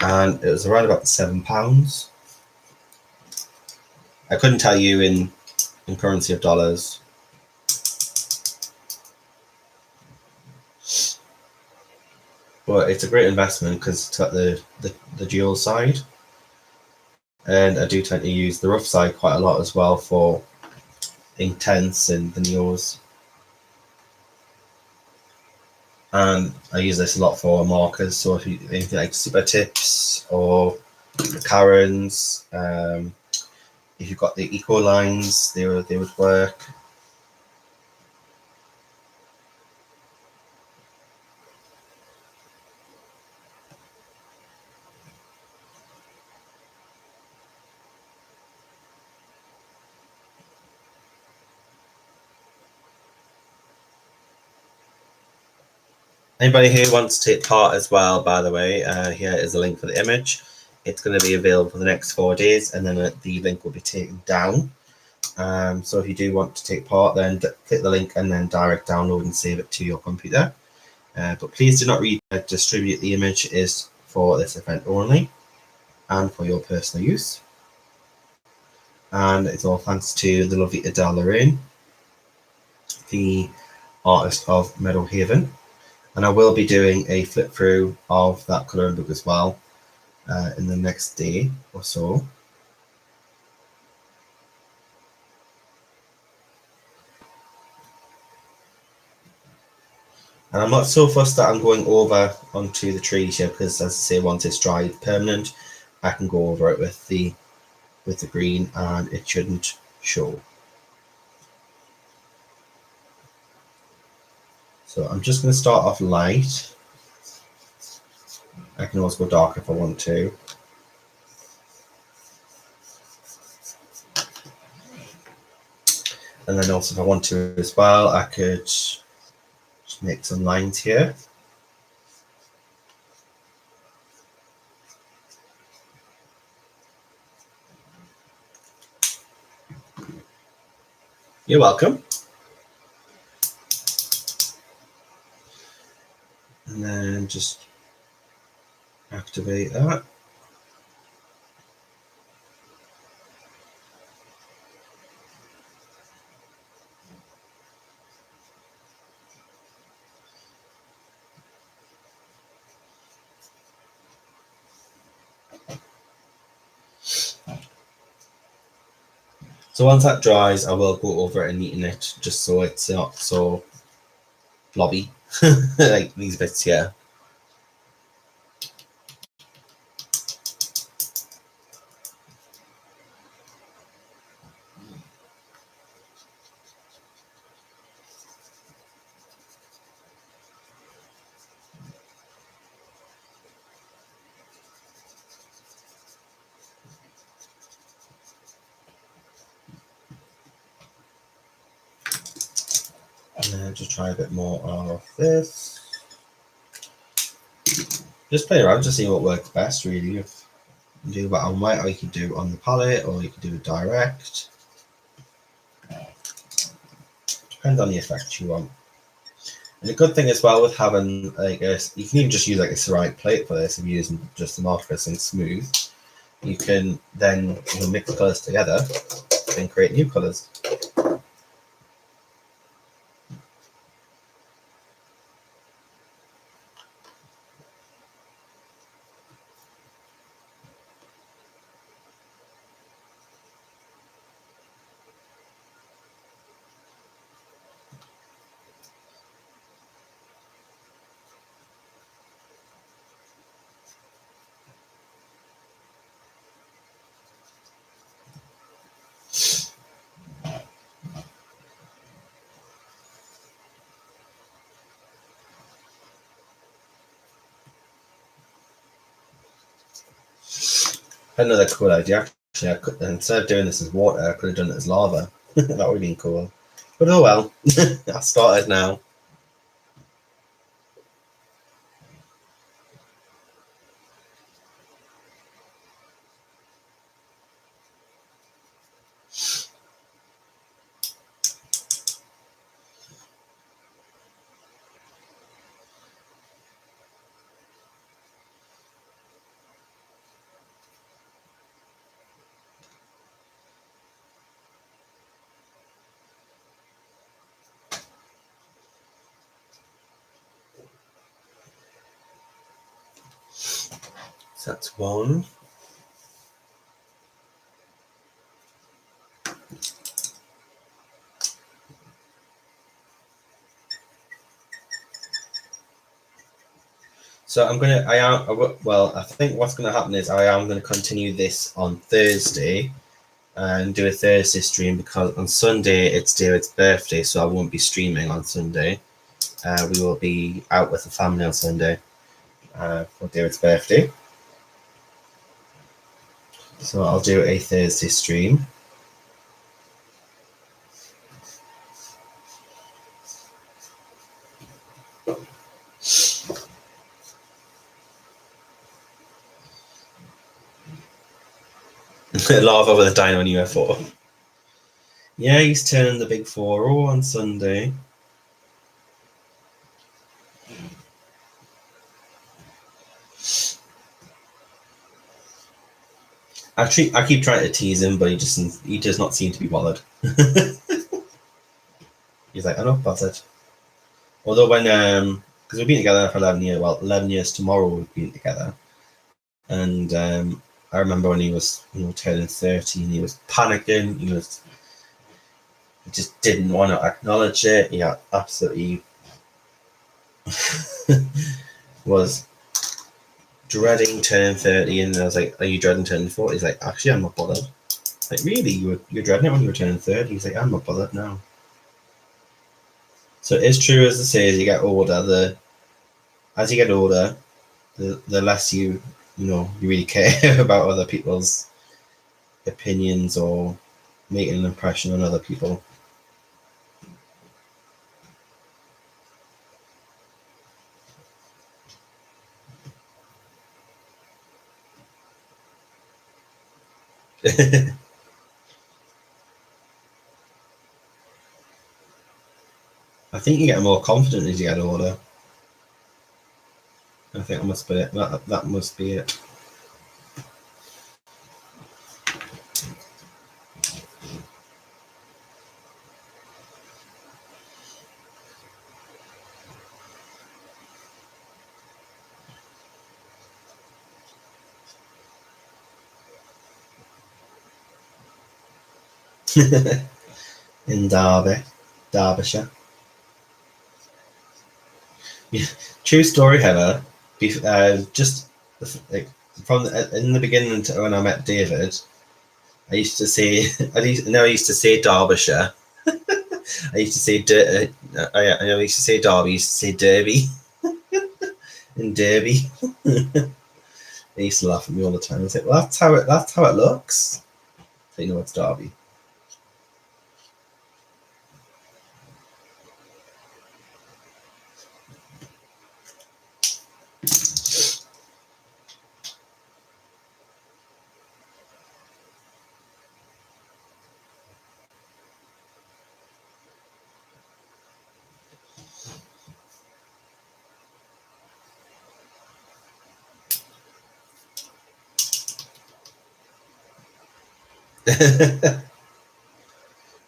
and it was around about £7. I couldn't tell you in currency of dollars. But it's a great investment because it's got the dual side. And I do tend to use the rough side quite a lot as well for Inktense and the neos. And I use this a lot for markers. So if you anything like super tips or the Karens, if you've got the eco lines, they would work. Anybody who wants to take part as well, by the way, here is a link for the image. It's going to be available for the next 4 days, and then the link will be taken down. So if you do want to take part, then click the link and then direct download and save it to your computer. But please do not distribute the image. It is for this event only and for your personal use. And it's all thanks to the lovely Adele Lorienne, the artist of Meadow Haven. And I will be doing a flip through of that colouring book as well in the next day or so. And I'm not so fussed that I'm going over onto the trees here, because as I say, once it's dry permanent, I can go over it with the green and it shouldn't show. So I'm just going to start off light. I can always go dark if I want to. And then also if I want to as well, I could just make some lines here. You're welcome. And then just activate that. So once that dries, I will go over it and neaten it just so it's not so blobby. like these bits here. And then just try a bit more of this. Just play around to see what works best, really. If you do that on white, or you could do it on the palette, or you could do it direct. Depends on the effect you want. And the good thing as well with having like you can even just use like a ceramic plate for this if you're using just the marker for something smooth. You can then mix the colours together and create new colours. Another cool idea. Actually, I could, instead of doing this as water, I could have done it as lava. That would have been cool. But oh well, I started now. So that's one. So I think what's going to happen is I am going to continue this on Thursday and do a Thursday stream because on Sunday it's David's birthday, so I won't be streaming on Sunday. We will be out with the family on Sunday for David's birthday. So I'll do a Thursday stream. Lava with a dino and UFO. Yeah, he's turning the big 4-0 on Sunday. Actually, I keep trying to tease him, but he does not seem to be bothered. He's like, I'm not bothered. Although when because we've been together for 11 years. Well, 11 years tomorrow we've been together, and I remember when he was turning 30 and he was panicking. He just didn't want to acknowledge it. He absolutely was dreading turning 30, and I was like, "Are you dreading turning 40?" He's like, "Actually, I'm not bothered." Like, really, you're dreading it when you were turning 30? He's like, "I'm not bothered now." So it's true as they say, as you get older, the less you really care about other people's opinions or making an impression on other people. I think you get more confident as you get older. I think that must be it. That must be it. In Derbyshire. True story, Heather. Just like in the beginning when I met David, I used to say I used to say Derbyshire. I used to say I used to say Derby. I used to say Derby in Derby. They used to laugh at me all the time. I say, well, that's how it looks. So you know it's Derby.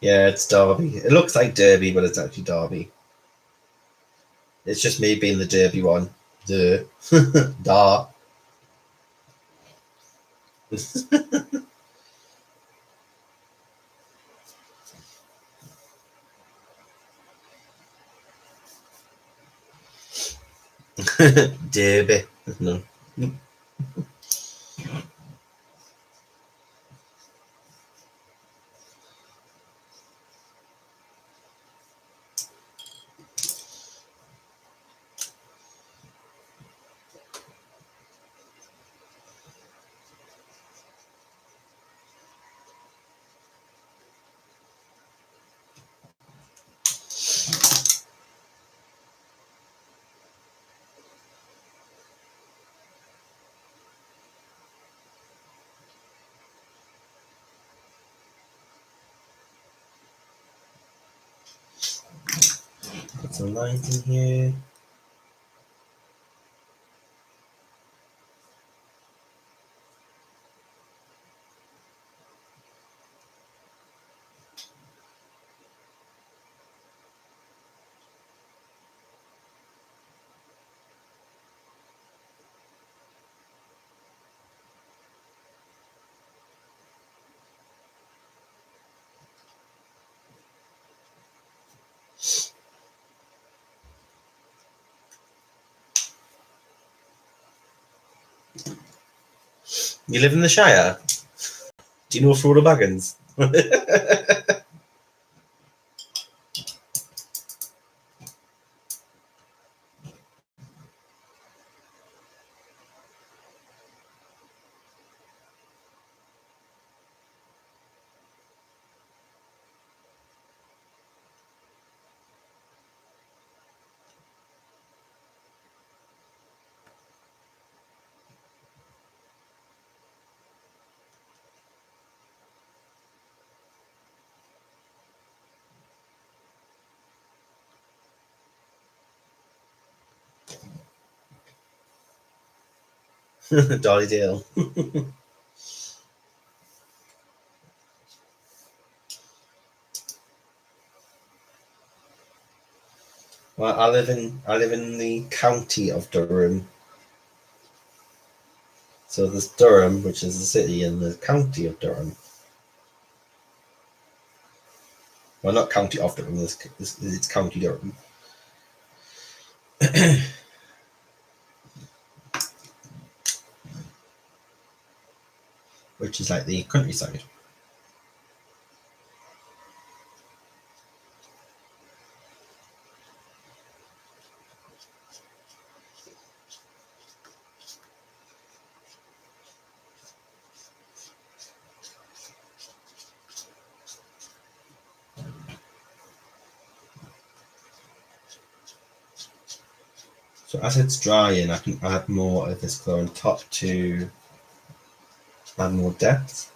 Yeah, it's Derby. It looks like Derby, but it's actually Derby. It's just me being the Derby one. The da. Derby. No. Put some lines in here. You live in the Shire? Do you know Frodo Baggins? Dolly Dale. Well, I live in the county of Durham. So there's Durham, which is the city, and the county of Durham. Well, not county of Durham. It's county Durham. Which is like the countryside. So as it's drying, I can add more of this colour on top to add more depth.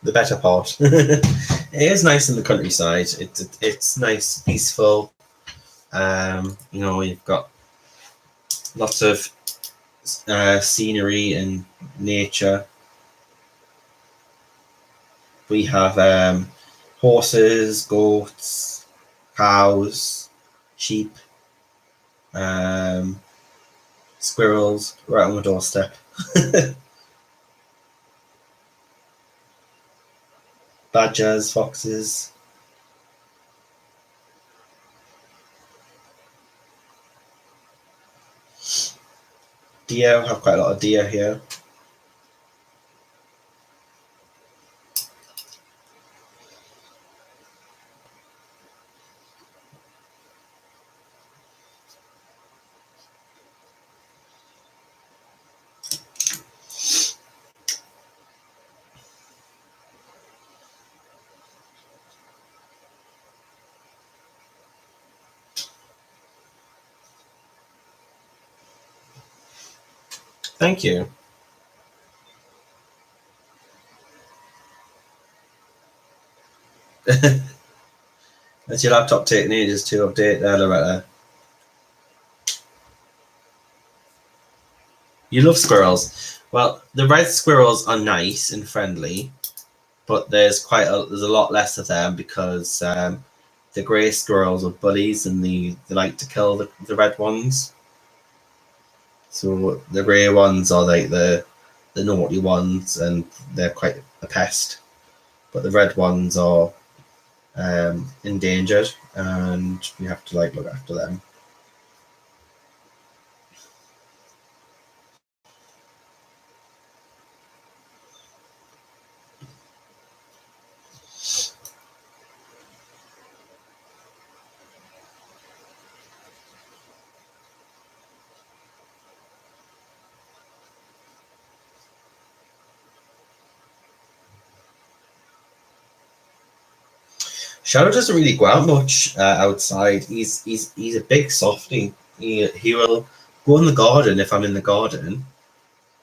the better part. It is nice in the countryside. It's nice, peaceful. You've got lots of scenery and nature. We have horses, goats, cows, sheep, squirrels right on the doorstep. Badgers, foxes. Deer, have quite a lot of deer here. Thank you. That's your laptop taking ages to update there, Loretta. You love squirrels. Well, the red squirrels are nice and friendly, but there's a lot less of them because the grey squirrels are bullies and they like to kill the red ones. So the grey ones are like the naughty ones and they're quite a pest. But the red ones are endangered and we have to look after them. Shadow doesn't really go out much outside. He's a big softie. He will go in the garden if I'm in the garden,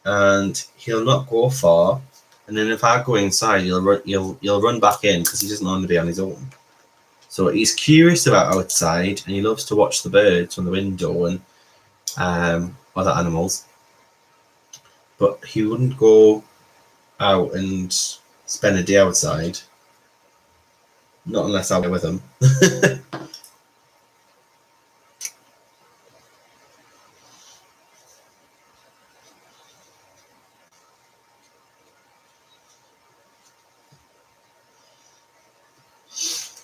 and he'll not go far. And then if I go inside, he'll run back in because he doesn't want to be on his own. So he's curious about outside, and he loves to watch the birds from the window and other animals. But he wouldn't go out and spend a day outside. Not unless I'm with him.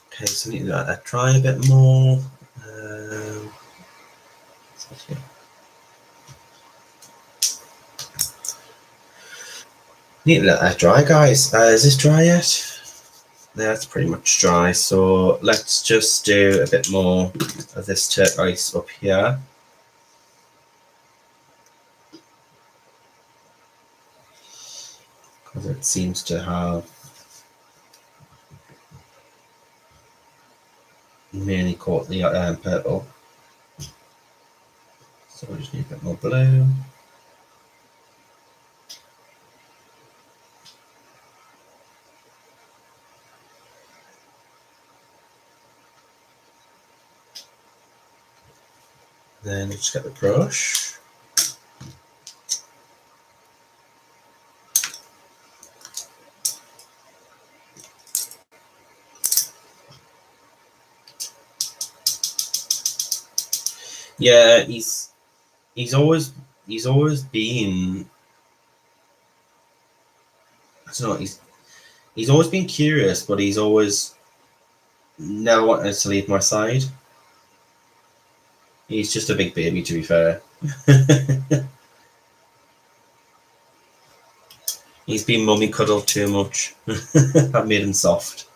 Okay, so we need to let that dry a bit more. Need to let that dry, guys. Is this dry yet? That's pretty much dry. So let's just do a bit more of this turquoise up here. Because it seems to have mainly caught the purple. So we just need a bit more blue. Then just get the brush. Yeah, he's always been, I don't know, he's always been curious, but he's always never wanted to leave my side. He's just a big baby, to be fair. He's been mummy cuddled too much. I've made him soft.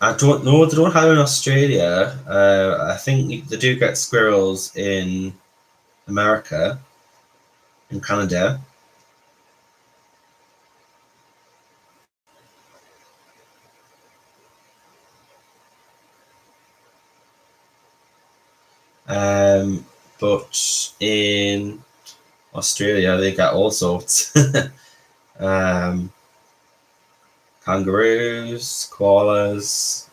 I don't know. They don't have them in Australia. I think they do get squirrels in America, in Canada. But in Australia, they get all sorts. um, Kangaroos, koalas,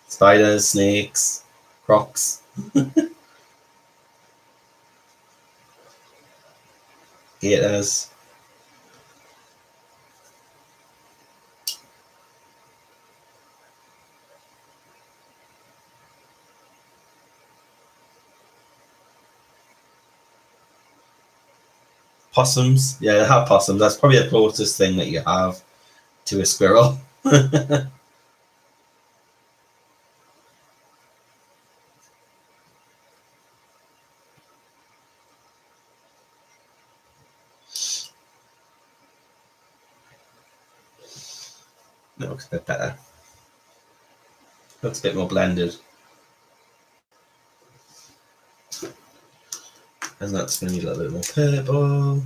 spiders, snakes, crocs, gators. Possums. Yeah, they have possums. That's probably the closest thing that you have to a squirrel. That looks a bit better. Looks a bit more blended. And that's going to be a little bit more purple.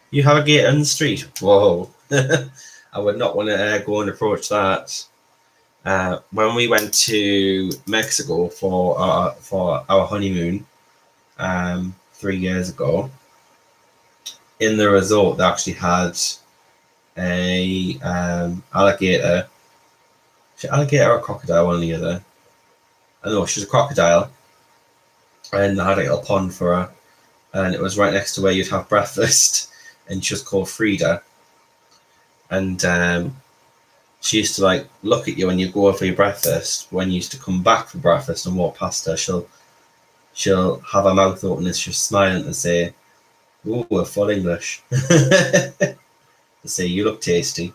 You have a gate in the street? Whoa. I would not want to go and approach that. When we went to Mexico for our honeymoon 3 years ago, in the resort they actually had a alligator. Was it alligator or crocodile, one or the other? I know she was a crocodile, and they had a little pond for her, and it was right next to where you'd have breakfast. And she was called Frida, and she used to like look at you when you go for your breakfast. When you used to come back for breakfast and walk past her, she'll have her mouth open and she'll smile and say, "Ooh, we're full English." To say, "You look tasty."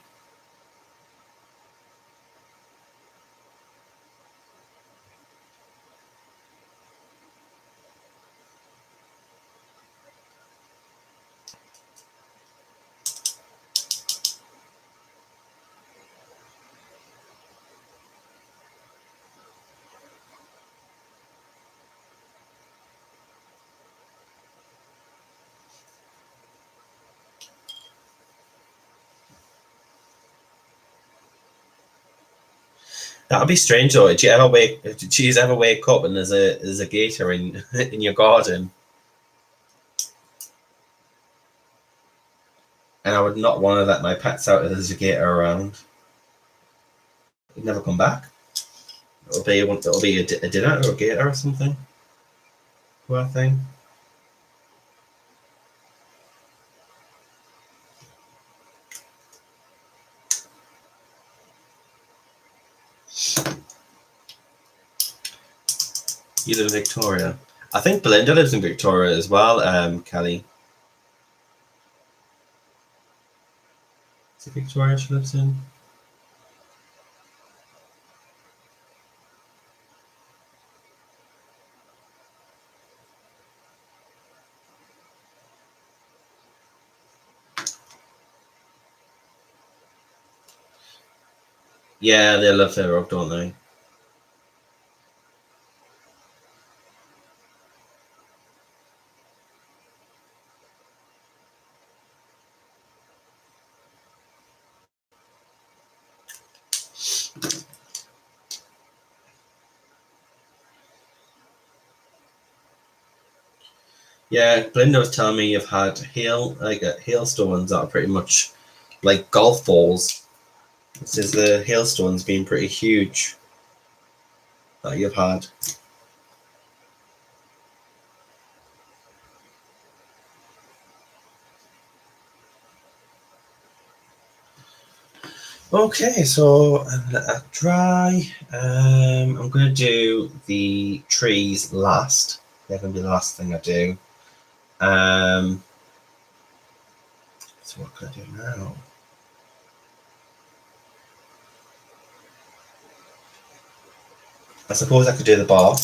That'd be strange though. Did you ever wake up and there's a gator in in your garden? And I would not want to let my pets out if there's a gator around. It'd never come back. It'll be a dinner or a gator or something. Poor thing. You live in Victoria. I think Belinda lives in Victoria as well, Kelly. Is it Victoria she lives in? Yeah, they love their rug, don't they? Yeah, Belinda was telling me you've had hailstones that are pretty much like golf balls. It says the hailstones being pretty huge that you've had. Okay, so I'm gonna let that dry. I'm gonna do the trees last. They're gonna be the last thing I do. Um, So what can I do now? I suppose I could do the bark.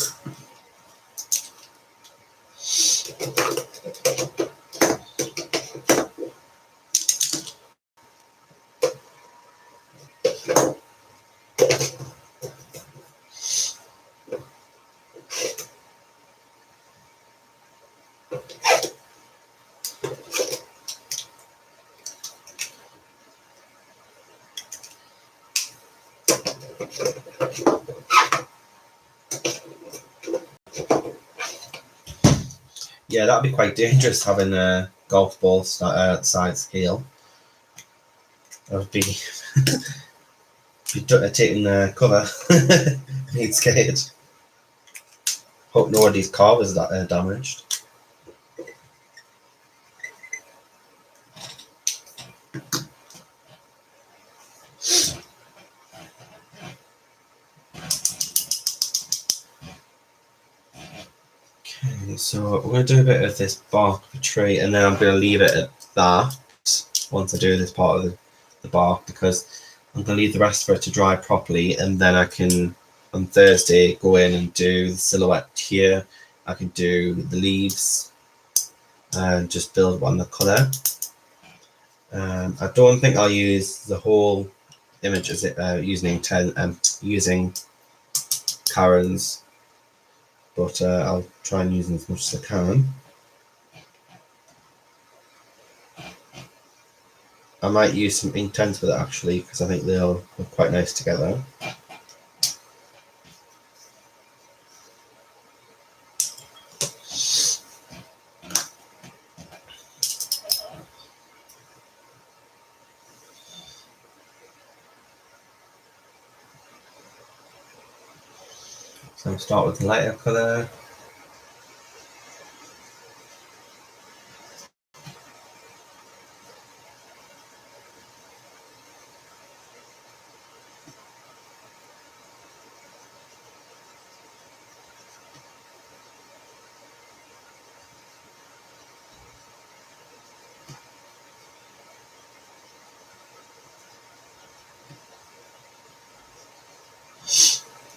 Yeah, that'd be quite dangerous having a golf ball size scale. I would be, taking the cover. He'd scared. Hope nobody's car was that damaged. Okay, so we're going to do a bit of this bark of a tree, and then I'm going to leave it at that once I do this part of the bark, because I'm going to leave the rest for it to dry properly, and then I can, on Thursday, go in and do the silhouette here. I can do the leaves and just build on the colour. I don't think I'll use the whole image as it using Karen's, but I'll try and use them as much as I can. I might use some Inktense with it actually, because I think they'll look quite nice together. So I'll start with the lighter colour.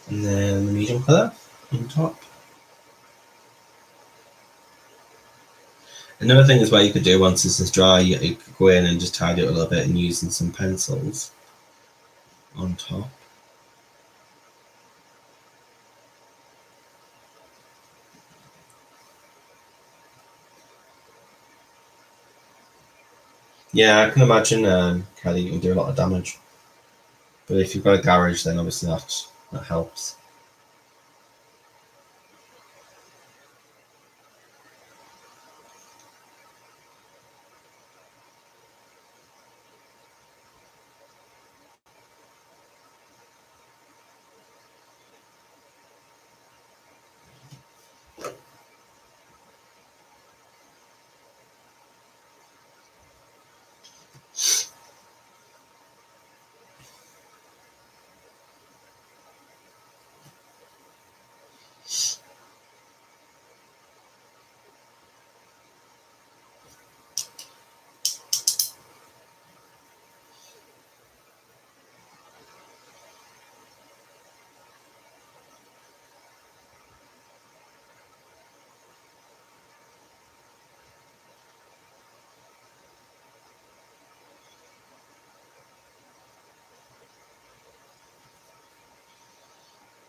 And then the medium colour on top. Another thing as well you could do once this is dry, you could go in and just tidy it a little bit and using some pencils on top. Yeah, I can imagine Kelly, you can do a lot of damage. But if you've got a garage, then obviously that helps.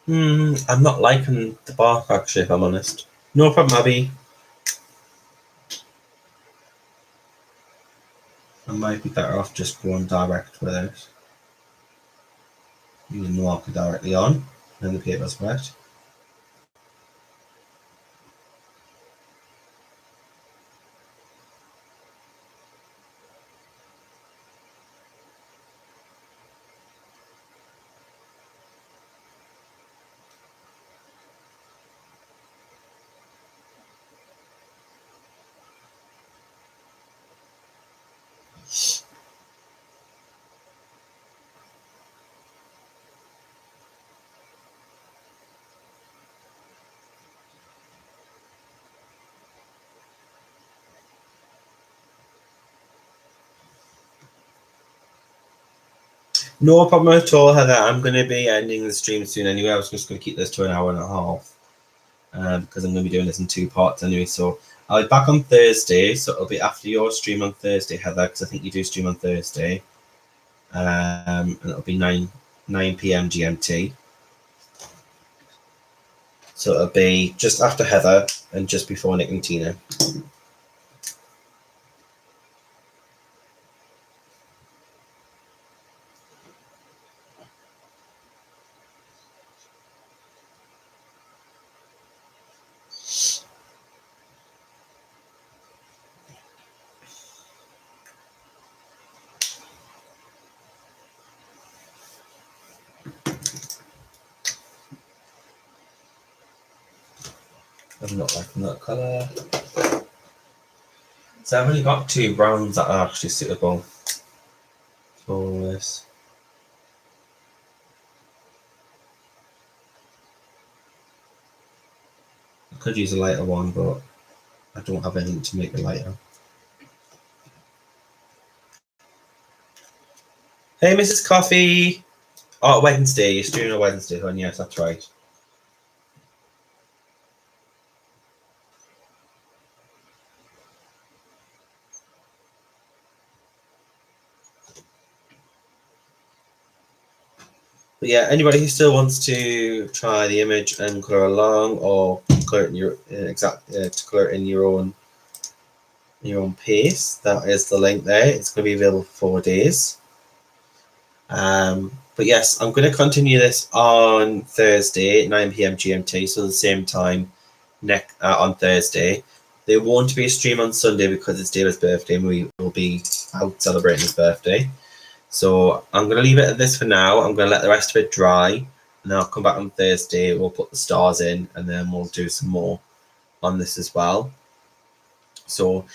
I'm not liking the bark actually, if I'm honest. No problem, Abby. I might be better off just going direct with it. Using the marker directly on, and the paper's wet. No problem at all, Heather. I'm going to be ending the stream soon anyway. I was just going to keep this to an hour and a half because I'm going to be doing this in 2 parts anyway. So I'll be back on Thursday. So it'll be after your stream on Thursday, Heather, because I think you do stream on Thursday. And it'll be 9 p.m. GMT. So it'll be just after Heather and just before Nick and Tina. I'm not liking that colour. So I've only got 2 browns that are actually suitable for this. I could use a lighter one, but I don't have anything to make it lighter. Hey, Mrs. Coffee! Oh, Wednesday. You're streaming on Wednesday, hon. Yes, that's right. But yeah, anybody who still wants to try the image and colour along, or colour it in your to colour it in your own pace, that is the link there. It's going to be available for 4 days. But yes, I'm going to continue this on Thursday, 9 p.m. GMT, so the same time on Thursday. There won't be a stream on Sunday because it's David's birthday and we will be out celebrating his birthday. So I'm going to leave it at this for now. I'm going to let the rest of it dry and then I'll come back on Thursday. We'll put the stars in and then we'll do some more on this as well. So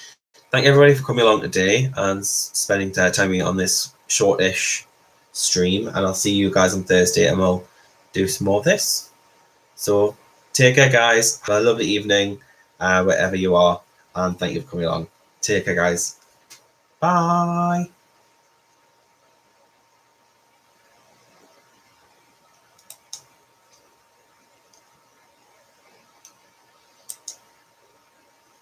thank everybody for coming along today and spending time on this shortish stream. And I'll see you guys on Thursday and we'll do some more of this. So take care, guys. Have a lovely evening wherever you are. And thank you for coming along. Take care, guys. Bye.